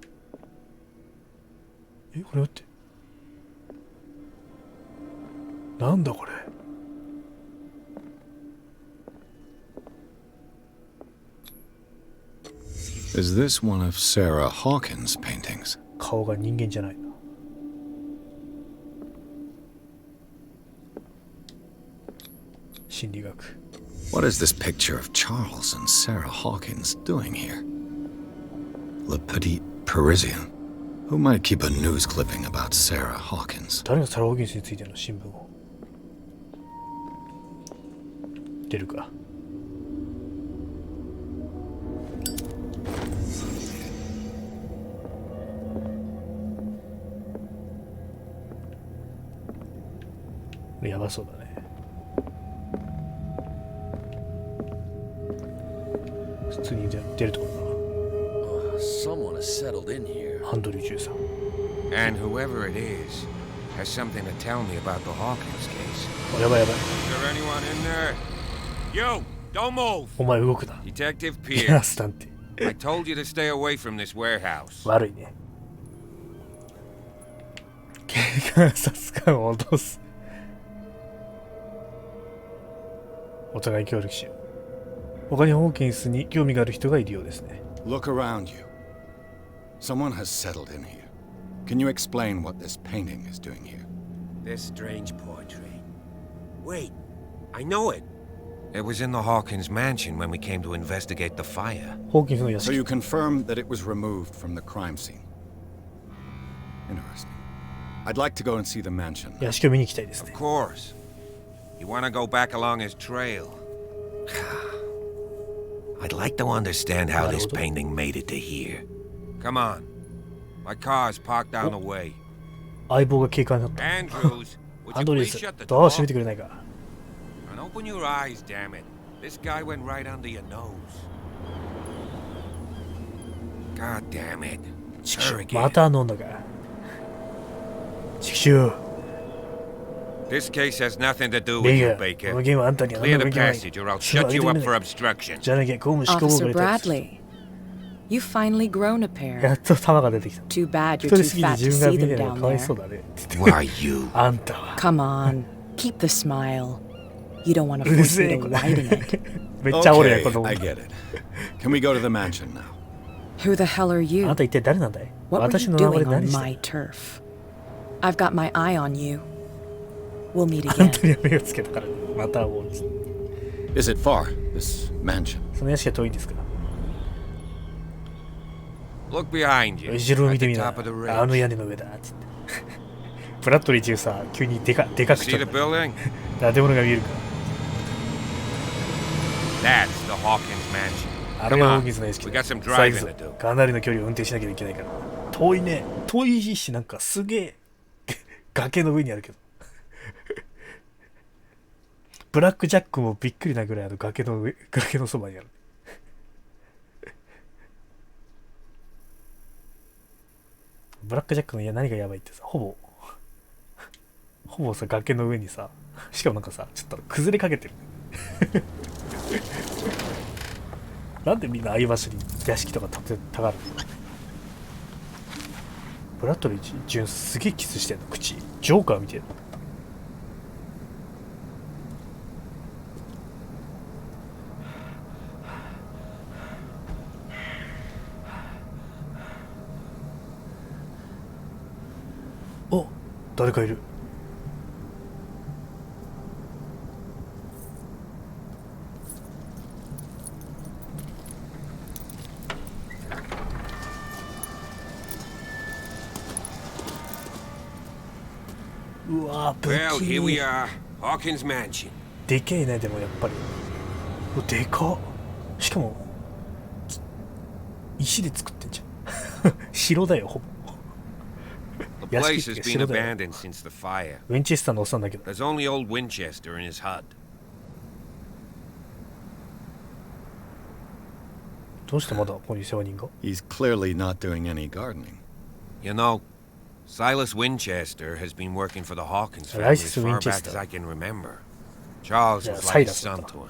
れ待って。なんだこれ。Is this one of Sarah Hawkins' paintings? 顔が人間じゃないな。心理学。What is this picture of Charles and Sarah Hawkins doing here? Le Petit Parisien. Who might keep a news clipping about Sarah Hawkins? 誰がサラ・ホーキンスについての新聞を出るか。やばそうだね。普通に出るところだな。Someone has settled in here. ハンドル13。And whoever it is has something to tell me about the Hawkins case. やばいやばい。Is there anyone in there? You, don't move. お前動くな。 Detective ピア Pierce. ス探偵。 I told you to stay away from this warehouse. 悪いね。警察官を脅す。お互い協力しよう。他にホーキンスに興味がある人がいるようですね。Look around you. Someone has settled in here. Can you explain what this painting is doing here? This strange portrait. Wait, I know it. It was in the Hawkins mansion when we came to investigate the fire. ホーキンスの屋 So 敷。 you confirm that it was removed from the crime scene. Interesting. I'd like to go and see the mansion. 屋敷を見に行きたいですね。 Of course. You want to go back along his trail? I'd like to understand how this painting made it to here. Come on. My car's parked down the way. 相棒が警官になった。 Andrews, would ハ you ンドリー please ズ shut the、 ドアを閉 door? めてくれないか。 And open your eyes, damn it. This guy went right under your nose. God damn it. 畜生、また飲んだか。畜生。This case has nothing to do with ベ you, ガ、こ Baker. のゲームはあんたには Clear 何 the もいけない。 passage or I'll shut you up for obstruction. じゃなきゃ公務執行妨 Officer 害だ。 Bradley, you've finally grown a や pair. っと弾が出てきた。 Too bad 一 you're 人 too すぎて fat 自 to 分が see 見 them れないの down かわいそう there. だね。 Why you? あんたは。 Come on, keep the smile. You don't want to うる force せ me え to これ。 widen it. めっちゃおるやん、 Okay, 子供。 I get it. Can we go to the mansion now? Who the hell are あ you? なた一体誰なんだい？ What were 私 you の名前 doing で何 on して my turf? I've got my eye on you. We'll meet あん again. たには目をつけたから、また会おう。 Is it far, this mansion? その屋敷は遠いんですか？ Look behind you. 後ろを見 At て the みな。 top of the あの ridge. 屋根の上だ。つって。ブラッドリー中さ、急にでかくち See ゃ the った。 building? 建物が見えるか。 That's the Hawkins mansion. あれが大水の屋敷 We だ。 got some さあ行く driving ぞ to do. かなりの距離を運転しなきゃいけないから。遠いね。遠いし、なんかすげえ崖の上にあるけど。ブラックジャックもびっくりなぐらい崖のそばにある。ブラックジャックの何がやばいってさ、ほぼさ、崖の上にさ、しかもなんかさ、ちょっと崩れかけてる。なんでみんなああいう場所に屋敷とか建てたがるの？ブラッドリー純すげえキスしてんの、口。ジョーカーみたいな。お、誰かいる。うわー、武 Well, here we 器。 are. Hawkins mansion. でけえね、でもやっぱり。でかっ。しかも、石で作ってんじゃん。城だよ、ほぼ。 The 屋 place 敷っ has て been 城だよ。 abandoned since the fire. ウィンチェスターのおっさんだけど。 There's only old Winchester in his hut. どうしてまだここに世話人が？ He's clearly not doing any gardening. You know, Silas Winchester has been working for the Hawkins family as Silas far back Winchester. as I can remember. Charles Yeah, was like a Silas sonだった to him.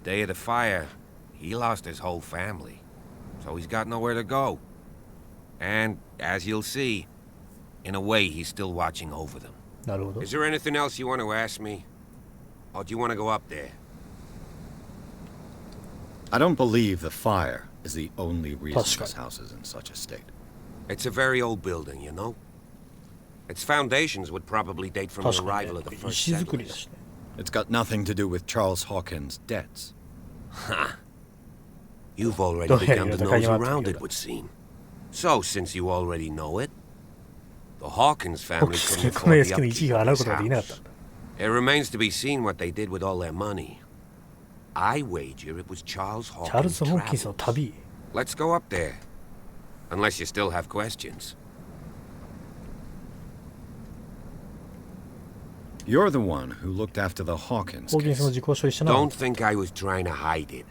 The day of the fire, he lost his whole family, so he's got nowhere to go. And, as you'll see, in a way he's still watching over them. なるほど。 Is there anything else you want to ask me? Or do you want to go up there? I don't believe the fire is the only reason Pascal. this house is in such a state. It's a very old building, you know? Its foundations would probably date from the 確かに arrival ね of the first 石造りだ settlers. しね。 It's got nothing to do with Charles Hawkins' debts. Huh. You've already Go ahead, begun to you're the nose guy you around want to it, would seem. So, since you already know it, the Hawkins family couldn't この afford 屋 the 敷の一 upkeep 位を of 洗う this ことができなかった house. んだ。 It remains to be seen what they did with all their money. I wager it was Charles チャール Hawkins' ズ・ホーキンスの travels. 旅。 Let's go up there. Unless you still have questions. You're the one who looked after the Hawkins ホーキンスの case. 事故処理したのは Don't think I was trying to hide it.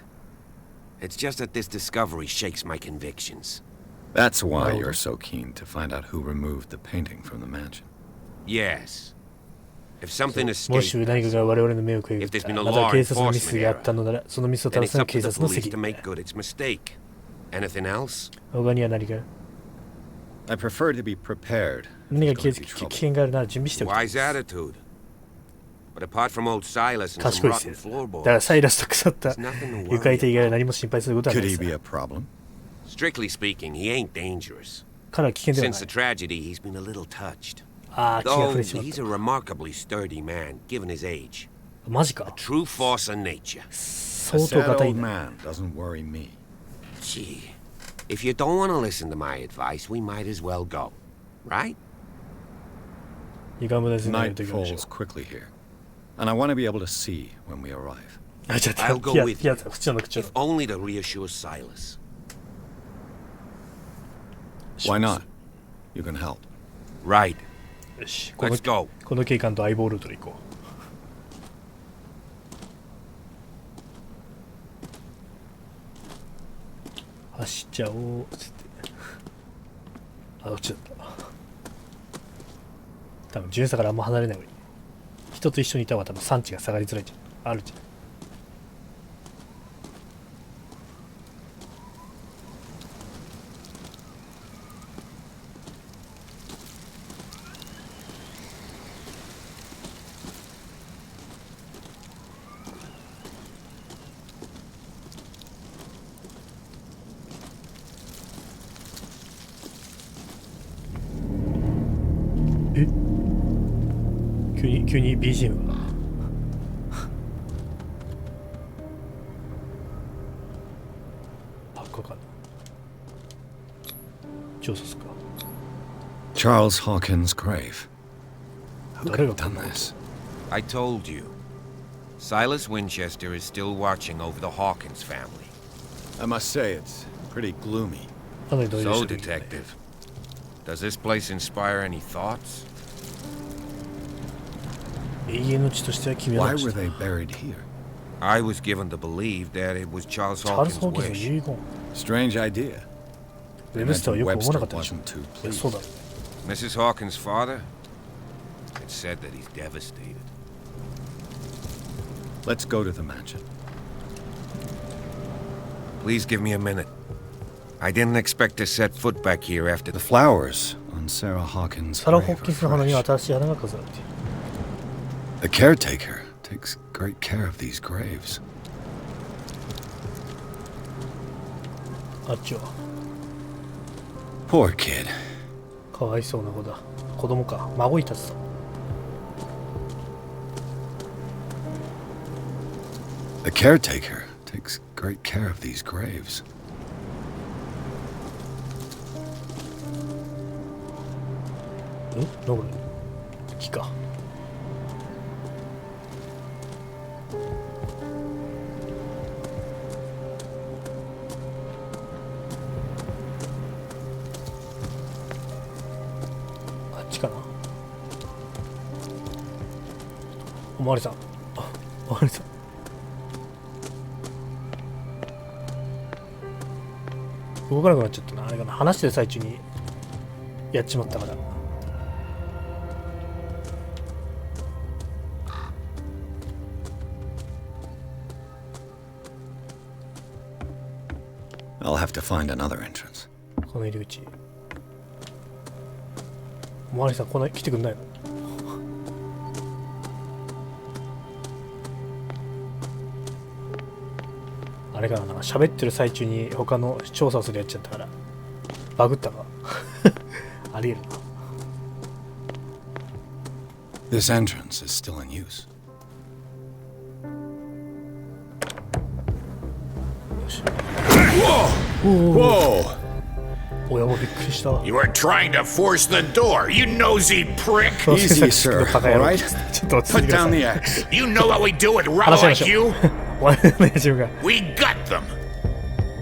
It's just that this discovery shakes my convictions. That's why Oh. you're so keen to find out who removed the painting from the mansion. Yes. If something も escaped し何か us, が我々の目をくぐっ If there's た been a また law 警察のミス enforcement があったのならそのミスを then 正 it's すのは up 警 to the 察の police 責 to 任 make だ。 good its mistake. Anything else? 他には何か I prefer to be prepared. 何が It's 危 going to be 危 trouble. 険があるなら準備しておきたい Wise attitude. But apart from old Silas and some 賢い rotten です。だから floorboards, サイラスと腐った there's nothing to 床板 worry 以外は about. 何も心配することはな Could い he さ be a problem? Strictly speaking, he ain't dangerous. 彼は危険では Since な the い tragedy, he's been a little touched. ああ気が Though 触れてしまっ he's た a remarkably sturdy man, given his age. マジか True force of nature. A 相当 sad 硬い old ね man doesn't worry me. Gee, if you don't want to listen to my advice, we might as well go. Right? 時間無駄にしない Night といけないでしょ falls quickly here, and I want to be able to see when we arrive. あちょっ I'll と go ピア with ピア you. 口の口の If only to reassure Silas. Why not? You can help. Right. よしこの Let's go. この警官と相棒ルートで行こう走っちゃおうつってあ、どっちだった。多分巡査からあんま離れないように。人と一緒にいた方が多分産地が下がりづらいじゃん。あるじゃん。え、急に BGM がパックかな。調査すか。 Charles Hawkins' grave. Who could 誰 have が done this? I told you. Silas Winchester is still watching over the Hawkins family. I must say, it's pretty gloomy. かなり同意 So, してるけどね。 Detective, does this place inspire any thoughts? 永遠の地としては君は Why どっ were ちだ。 they buried here? I was given to believe that it was Charles チャールズ・ Hawkins' ホーキンスの wish. 遺言。 Strange idea. ウェブスターはよく思わなかったでしょ。 Webster wasn't too いや、 pleased. そうだろう。 Mrs. Hawkins' father? It's said that he's devastated. Let's go to the mansion. Please give me a minute. I didn't expect to set foot back here after The the... flowers on Sarah Hawkins' サラ・ホ grave ー are キンスの花には fresh. 新しい花が飾られている。 The caretaker takes great care of these graves. あっちは Poor kid. かわいそうな子だ。子供か。孫いたつだ。The caretaker takes great care of these graves. どこだ。木か。あっちかな。おまわりさん。あ、おまわりさん。動かなくなっちゃったな。あれかな。話してる最中にやっちまったから。I'll have to find another entrance. この入り口。おまわりさん、来てくんないの？あれかな、なんか喋ってる最中に他の調査をするやっちゃったからバグったか。ありえるな。 This entrance is still in use. よし。 Whoa! 親もびっくりしたわ。 You were trying to force the door, you nosy prick! Easy, sir. バカ野 All 郎。 right? ちょっと落ち着い Put てくださ down い。 the axe. You know what we do with raw 話しまし like ょう。 you? お前の自分が。 We gut them!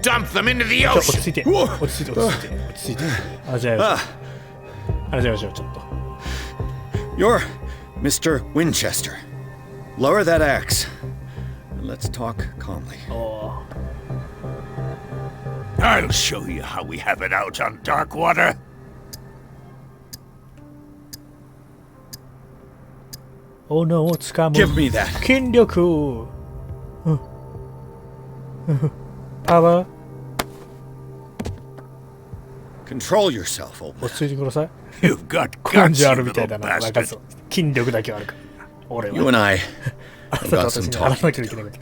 Dump them into the 落ち ocean! 着いて。落ち着いて。落ち着いて。話し合いましょう。話し合いましょう、ちょっと。 You're Mr. Winchester. Lower that axe. And let's talk calmly. おー。 I'll show you how we have it out on Darkwater. Oh no, 掴む。 Give me that. 筋力。パワー。 Control yourself, old man. 落ち着いてください。 You've got 根 guts, 性あ you るみたい little だな。なんか bastard. そう。筋力だけはあるから。俺 You は。 and I あ have と got 私 some に話さ talking なきゃい to けない do. こ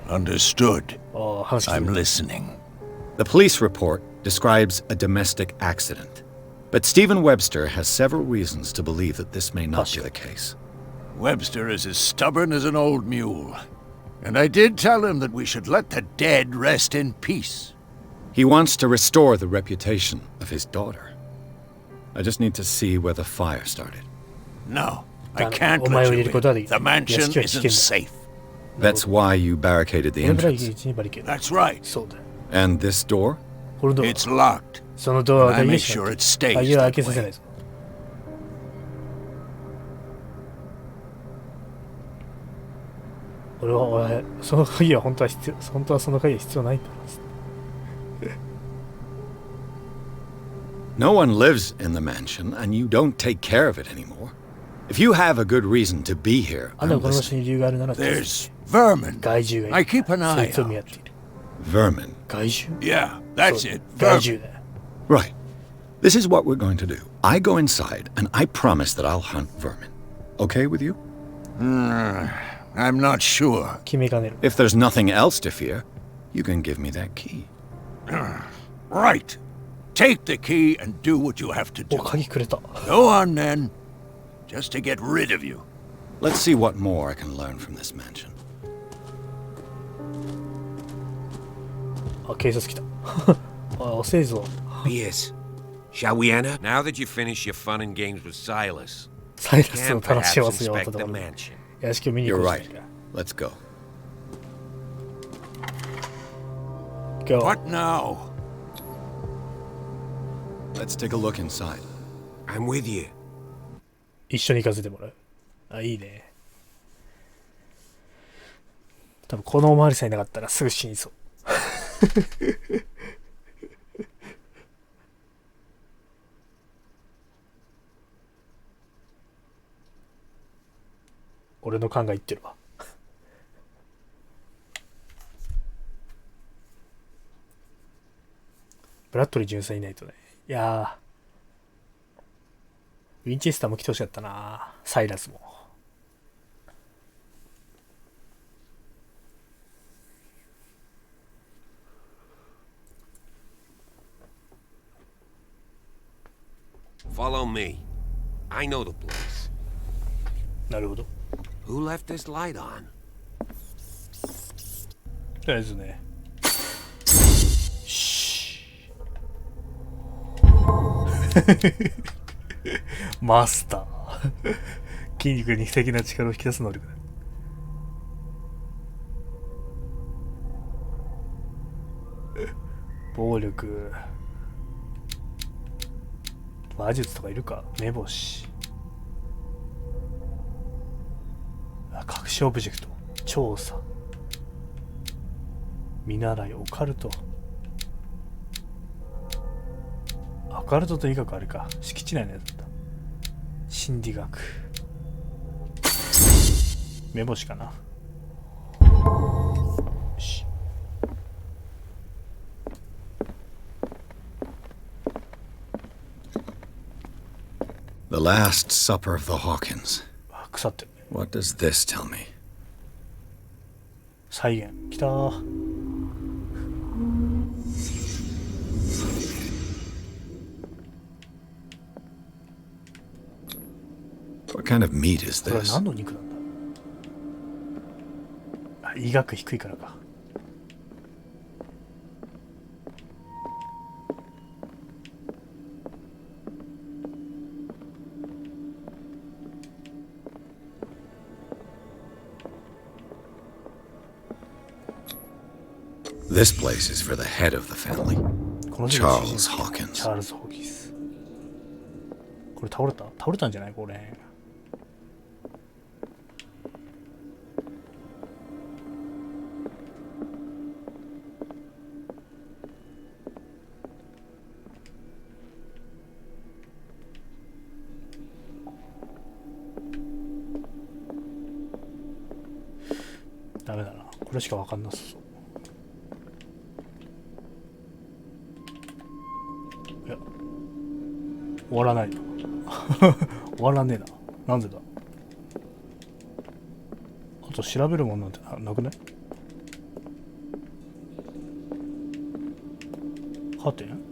と。 Understood. おー、話聞い I'm て。 listening. The police report describes a domestic accident. But Stephen Webster has several reasons to believe that this may not be the case. Webster is as stubborn as an old mule. And I did tell him that we should let the dead rest in peace. He wants to restore the reputation of his daughter. I just need to see where the fire started. No, I だ can't お前 let を入 you れることはで in. きな The い。屋 mansion 敷は危険 isn't だ。 safe. That's why you barricaded the これから入 entrance. り口にバリケード。 That's right. そうだよ。 And this door? このドア。 It's locked. そのドア And が I 家 make し sure か it stays 家は開 that けさせない way. ぞ。俺その鍵は本当はその鍵は必要ないんだ。No one lives in the mansion, and you don't take care of it anymore. If you have a good reason to be here, あんた I'm がこの場所 listening. に理由があるなら There's vermin. 害獣がいる。 I keep an そい eye つを見 out. 合っている。 Vermin. 害獣 Yeah, that's そう it. 害 Vermin. 獣だよ。 Right. This is what we're going to do. I go inside, and I promise that I'll hunt vermin. Okay with you? I'm not sure. 決めかねる。 If there's nothing else to fear, you can give me that key. Right. Take the key and do what you have to お、 do. 鍵くれた。 Go on then. Just to get rid of you. Let's see what more I can learn from this mansion. あ、警察来た。あ、遅いぞ。 Yes. Shall we enter? Now that you finish your fun and games with Silas, サイ you ラス can を楽し perhaps ませようと inspect だ the から。 mansion. 屋敷を見に行 You're こう right. Let's go. Go. What now? Let's take a look inside. I'm with you. 一緒に行かせてもらう。あ、いいね。多分このおまわりさんいなかったらすぐ死にそう。俺の勘が言ってるわ。ブラッドリー巡査いないとね。いやー、ウィンチェスターも来てほしかったな。サイラスも。Follow me. I know the place. なるほど。 Who left this light on? とりあえずね。マスター。筋肉に的な力を引き出す能力だ。暴力。魔術とかいるか。目星。隠しオブジェクト。調査。見習い。オカルト。オカルトと医学あれか。敷地内のやつだった。心理学。目星かな。よし。The Last Supper of the Hawkins. あ、腐ってるね。 What does this tell me? 再現。きたー。What kind of meat is これは this? 何の肉なんだ。あ、医学低いからか。This place is for the head of the family, この時の主 Charles 人公 Hawkins. チャールズ・ホーキンス。これ倒れたんじゃないこれ。ダメだな。これしかわかんなさそう。いや、終わらないな。終わらねえな。なんでだ。あと調べるもんなんてなくない？カーテン？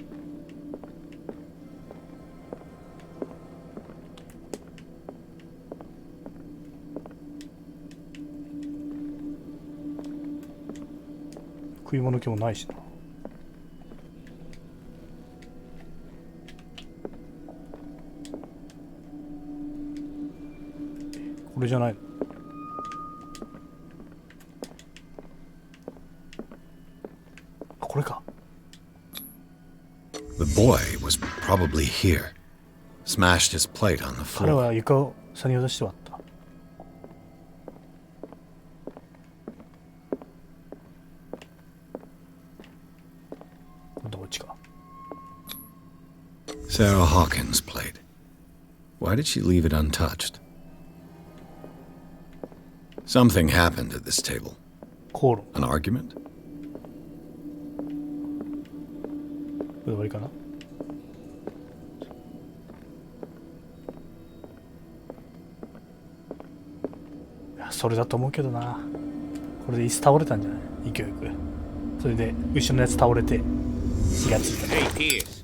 食い物気もないしな。これじゃないの？あ、これか。The boy was probably here. Smashed his plate on the 彼 floor. は床を下に落として割った。どっちか。Sarah Hawkins' plate. Why did she leave it untouched? Something happened at this table. 口論。 An argument? これで終わりかな。いや、それだと思うけどな。これで椅子倒れたんじゃない？勢いよく。それで後ろのやつ倒れて気がついた。 Hey, Pierce.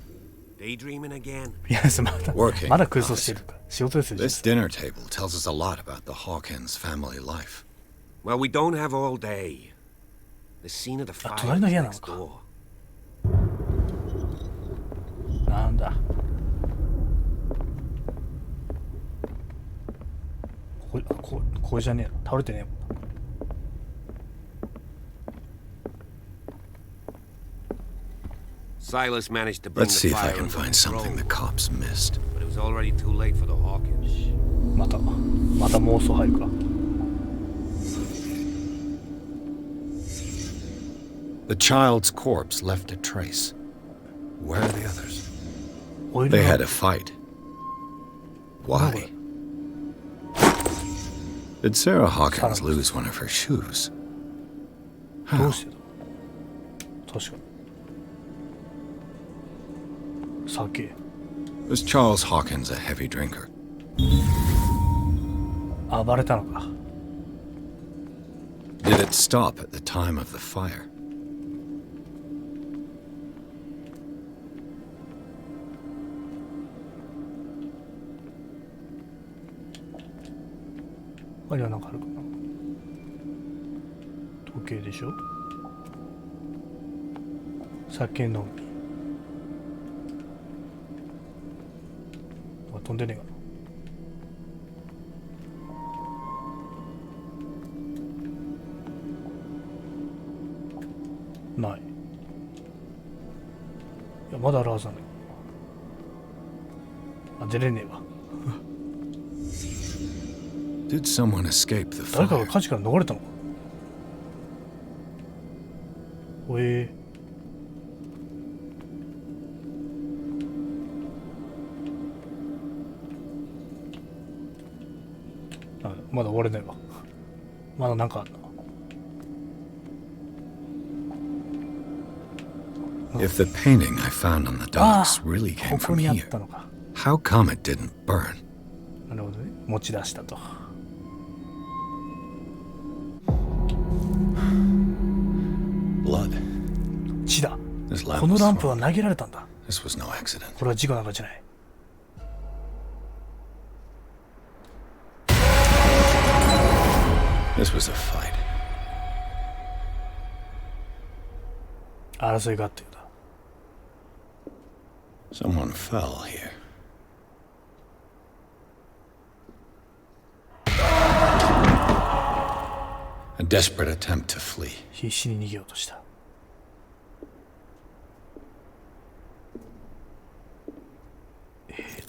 Daydreaming again? いや、まだ空想してるか。仕事ですよ。 This dinner table tells us a lot about the Hawkins family life. Well, we don't have all day. The scene of the fire is 隣の部屋なの next か。 door. なんだ。ここじゃねえの。倒れてねえもん。Silas managed to bring Let's the see if I fire can under find something the control, cops missed. but it was already too late for the Hawkins. また妄想入るか。 The child's corpse left a trace. Where are the others? オイル They が had a fight. Why? Did Sarah Hawkins lose one of her shoes? ど How? うしてだ。確かに。酒。 Was Charles Hawkins a heavy drinker? あ、バレたのか。 Did it stop at the time of the fire? 他には何かあるかな。時計でしょ。酒飲み。あ、飛んでねえかな。ない。いや、まだあるはずなんだけど。あ、出れねえわ。 Did someone escape the 誰かが fire? 火事から逃れたのか。おえあ、まだ終われないわ。まだなんかあんな。 If the painting I found on the docks really こ came こ from にあっ here, たのか。 how come it didn't burn? なるほどね。持ち出したと。 Blood. 血だ。 This lamp この was ランプは thrown. 投げられたんだ。 This was no accident. これは事故なんかじゃない。This was a fight. 争いがあったようだ。 Someone fell here. A desperate attempt to flee. 必死に逃げようとした。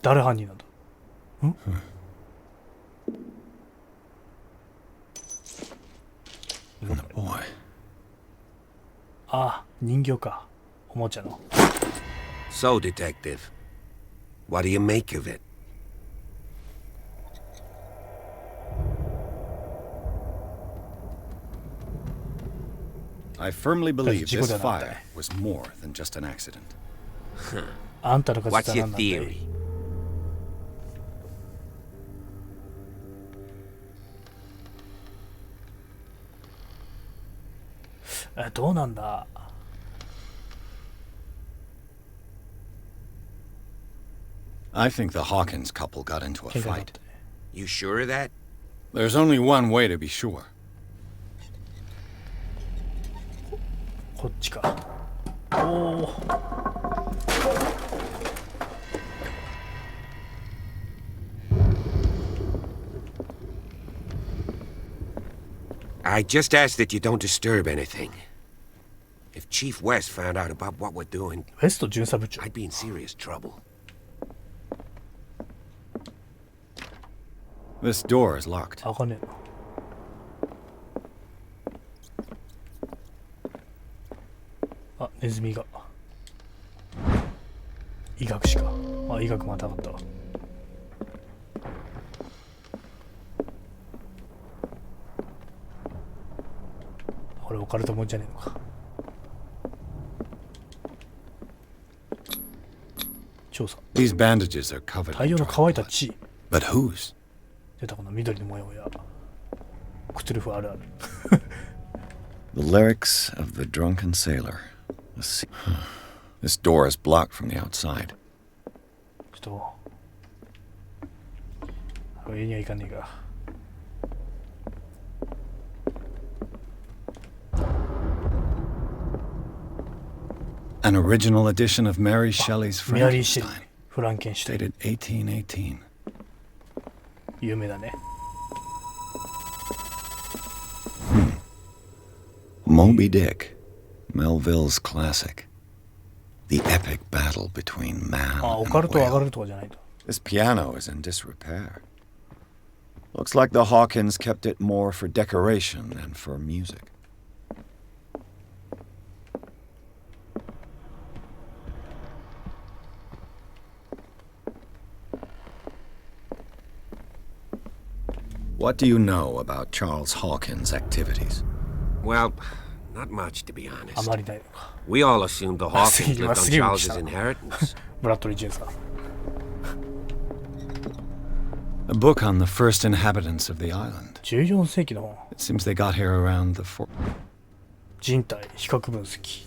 誰犯人なんだ。ん？ And the boy. ああ、人形か。おもちゃの。 So, Detective, what do you make of it? I firmly believe 지구다 this 나왔다. fire was more than just an accident. あんたの What's 数 your なんだい。 theory? どうなんだ。 I think the Hawkins couple got into a 喧嘩だっ fight. たね。 You sure of that? There's only one way to be sure. こっちか。おお。 I just ask that you don't disturb anything. If Chief West found out about what we're doing, ウエスト巡査部長。 I'd be in serious trouble. This door is locked. 開かねえな。あ、ネズミが。医学士か。あ、医学またかったわ。これオカルトもんじゃねえのか。調査。 These bandages are covered 大 in 量の dried 乾いた blood. 血。 But whose? 出たこの緑の模様や。クトゥルフあるある。 The lyrics of the drunken sailor. Let's see. This door is blocked from the outside. ちょっと上には行かねえが。 An original edition of Mary Shelley's メアリー・シェリー Frankenstein, フランケンシュタイン dated 1818. 有名だね。 Moby Dick, Melville's classic. The epic battle between man あ、オ and カルト上が whale. るとかじゃないと。 This piano is in disrepair. Looks like the Hawkins kept it more for decoration than for music. What do you know about Charles Hawkins' activities? Well, not much, to be あ honest. まりないのか。 We all assumed the Hawkins lived on すげえ Charles's 来た inheritance. ブラッドリー・ジェンさん。 A book on the first inhabitants of the island. 14世紀の本。 It seems they got here around the four. 人体比較分析。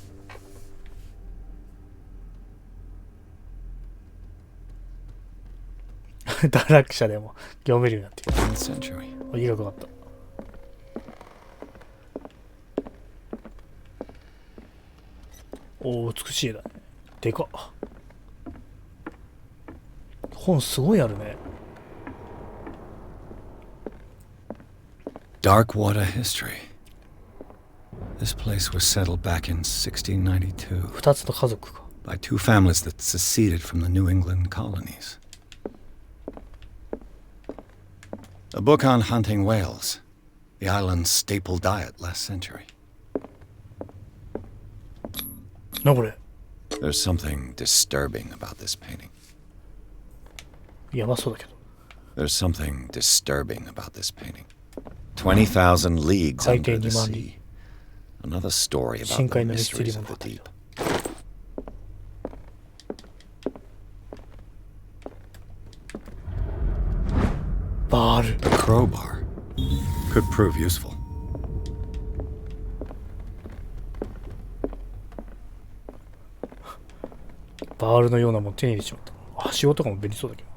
堕落者でも読めるようになってい 10th century. る。医学があった。おお、美しい絵だね。でかっ。本すごいあるね。 Darkwater history. This place was settled back in 1692二つの家族か。 by two families that seceded from the New England colonies. A book on hunting whales, the island's staple diet last century. な、これ。 There's something disturbing about this painting. やばそうだけど。 There's something disturbing about this painting. 20,000 leagues under the sea. Another story about 深 the 海のミステリ mysteries ー of 物 the 語 deep. だ。バール。 A crowbar could prove useful. バールのようなもの手に入れちまった。はしごとかも便利そうだけど。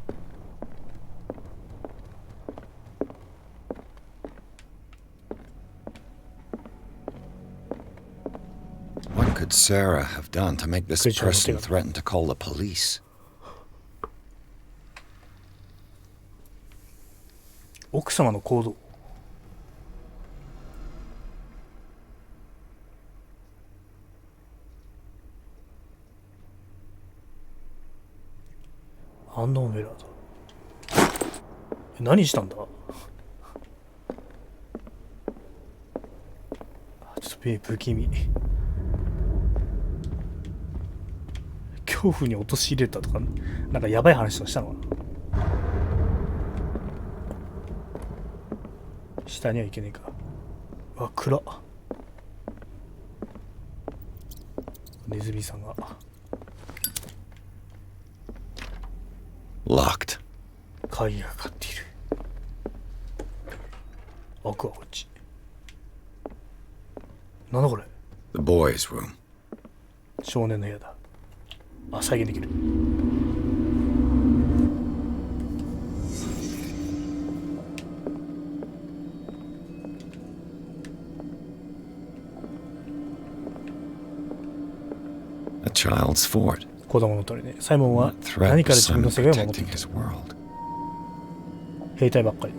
What could Sarah have done to make this Good job, person Theo. threaten to call the police? 奥様の行動。アンノーンウェラーだ。何したんだ。ちょっと不気味。恐怖に陥れたとか、なんかやばい話とかしたのかな。下には行けねえか。うわ、暗っ。ネズミさんが。 Locked. 鍵がかかっている。奥はこっち。なんだこれ。 The boys' room. 少年の部屋だ。あ、再現できる。A child's fort. 子供の通りね。サイモンは What threat 何から was 自分 son の世界を守ってい protecting る。 his world? 兵隊ばっかり。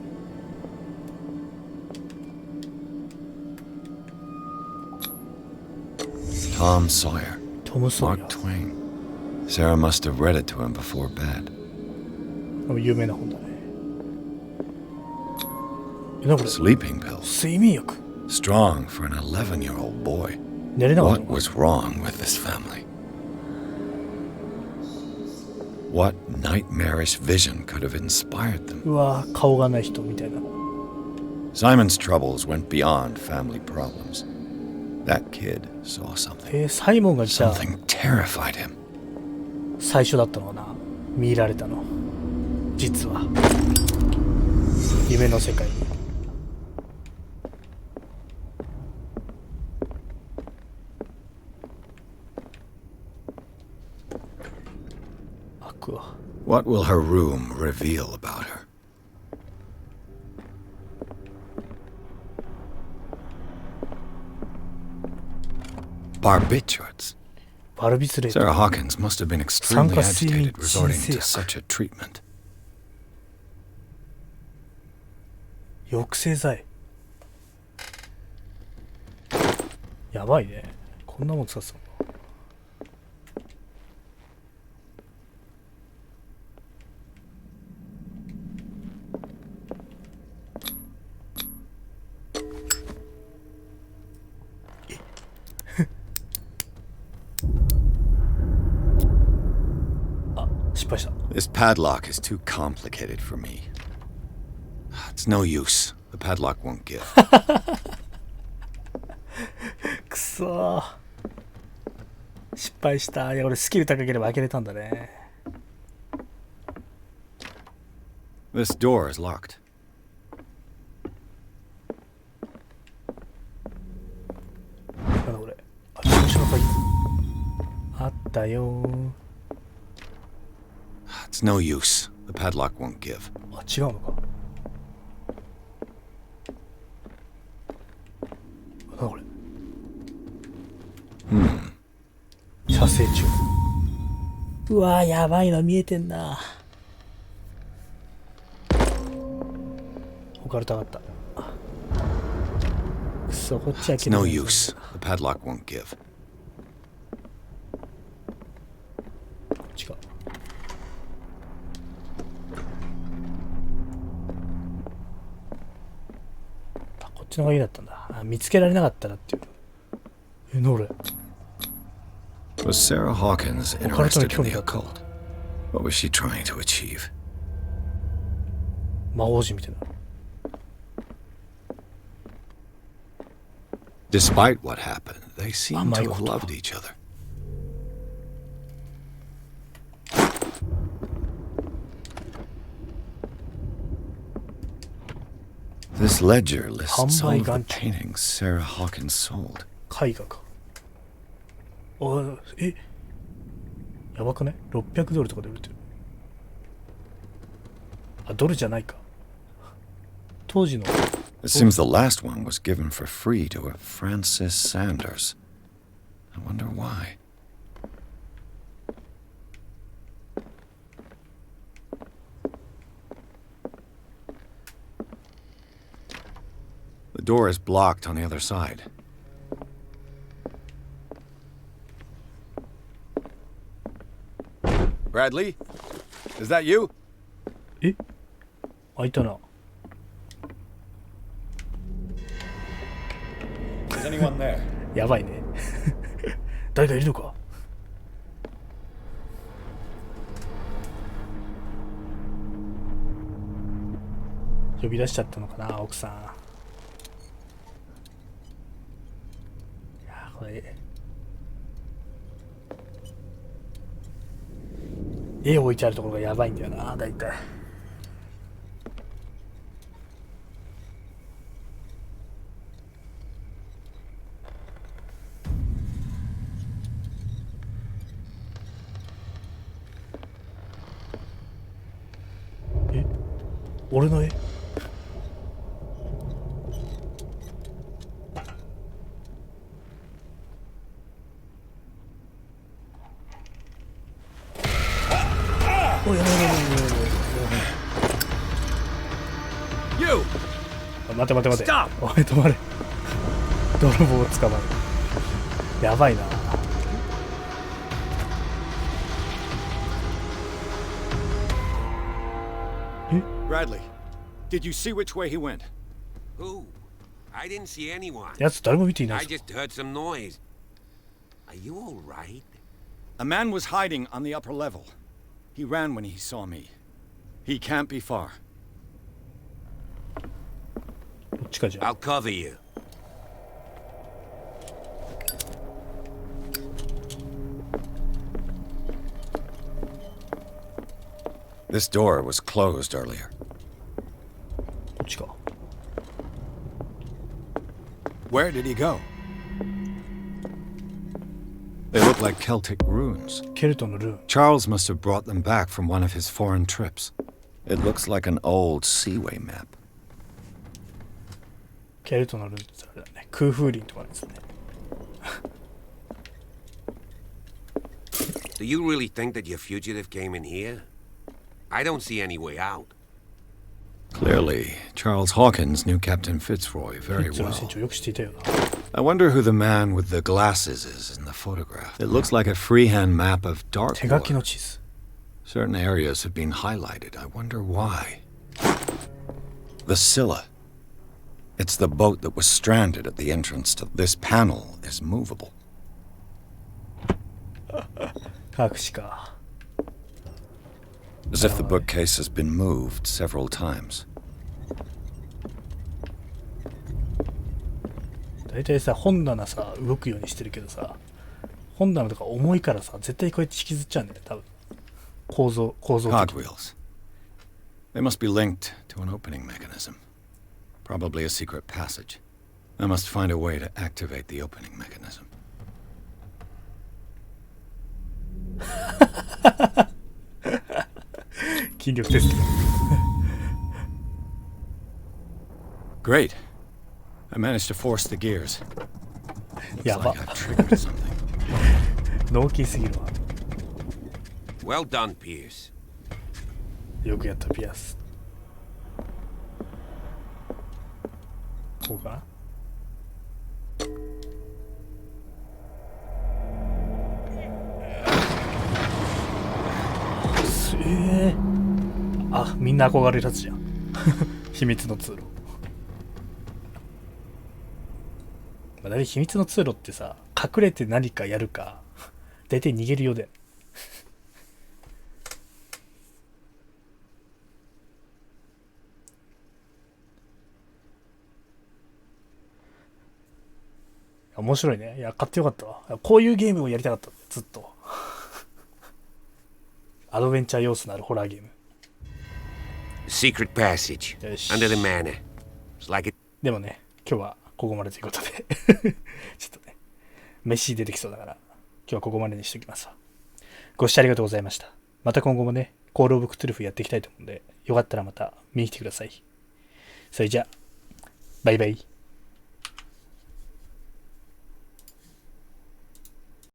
Tom Sawyer. トム・ソー Mark ヤ Twain. Sarah must have read it to him before bed. ー。有名な本だね。なんかこれ。 Sleeping pills. 睡眠薬。 Strong for an 11-year-old boy. 寝れなかった What のか。 was wrong with this family? What nightmarish vision could have inspired them? うわ、顔がない人みたいな。Simon's troubles went beyond family problems. That kid saw something. サイモンがじゃあ Something terrified him. 最初だったのかな、見られたの。実は夢の世界に。開くわ。What will her room reveal about her? Barbiturates. バルビスレート。 Sarah Hawkins must have been extremely 酸化水 agitated 鎮 resorting 静 to 薬。 such a treatment. 抑制剤。やばいね。こんなもん使ってたの。失敗した。 This padlock is too complicated for me. It's no use. The padlock won't give. くそー。失敗した。いや、俺スキル高ければ開けれたんだね。This door is locked. なんだこれ。あ、事務所の鍵。あったよー。 It's no use. The padlock won't give. あ、違うのか。なんだこれ。射精中。うわー、やばいの見えてんな。オカルト上がった。くそ、こっち開 It's ける。 no use. The padlock won't give. 違う。あ、こっちの鍵だったんだ。あ、見つけられなかったなっていう。なんだ俺。 Was Sarah Hawkins interested in the occult? What was she trying to achieve? 魔王人みたいな。 Despite what happened, they seem to have loved each other. This ledger lists all of the paintings Sarah Hawkins sold. 絵画か。あ、え、やばくね ?600 ドルとかで売れてる。あ、ドルじゃないか。当時の。 It seems the last one was given for free to a Francis Sanders. I wonder why. The door is blocked on the other side. Bradley? Is that you? え、開いたな。 Is anyone there? やばいね。誰かいるのか。呼び出しちゃったのかな、奥さん。いや、これ。絵置いてあるところがやばいんだよな、だいたい。え、俺の絵？おい、やばいやばいやばいやばいやばい。 You! 待て待て待て。おい、止まれ。泥棒を捕まえる。やばいな。Bradley, did you see which way he went? Who? I didn't see anyone. やつ誰も見ていない I ぞ。 just heard some noise. Are you all right? A man was hiding on the upper level. He ran when he saw me. He can't be far. どっちかじゃん。 I'll cover you. This door was closed earlier. こっちか。 Where did he go? They look like Celtic runes. ケルトのルーン。 Charles must have brought them back from one of his foreign trips. It looks like an old seaway map. ケルトのルーンってあれだね。空風林とかですね。Do you really think that your fugitive came in here? I don't see any way out. Clearly, Charles Hawkins knew Captain Fitzroy フィ very ッツの well. 船長よく知っていたよな。 I wonder who the man with the glasses is in the photograph. It looks like a freehand map of 手書きの Darkwater. 地図。 Certain areas have been highlighted. I wonder why. The Scylla. It's the boat that was stranded at the entrance to this panel is movable. 隠しか。 As if the bookcase has been moved several times. 大体さ、本棚さ、動くようにしてるけどさ、本棚とか重いからさ、絶対こうやって引きずっちゃうんだよ、多分。構造的に。 Cogwheels. They must be linked to an opening mechanism. Probably a secret passage. I must find a way to activate the opening mechanism. Great. I managed to force the gears. Looks like I've triggered something. 脳筋すぎるわ。 Well done, Pierce. よくやったピアス。こうかな。あ、みんな憧れるやつじゃん。秘密の通路。まあ、大体秘密の通路ってさ、隠れて何かやるか、大体逃げるようで。面白いね。いや、買ってよかったわ。こういうゲームをやりたかった。ずっと。アドベンチャー要素のあるホラーゲーム。Secret passage under the manor. It's like it. でもね、今日はここまでということで。ちょっとね、飯出てきそうだから、今日はここまでにしておきますわ。ご視聴ありがとうございました。また今後もね、コールオブクトゥルフやっていきたいと思うんで、よかったらまた見に来てください。それじゃあ、バイバイ。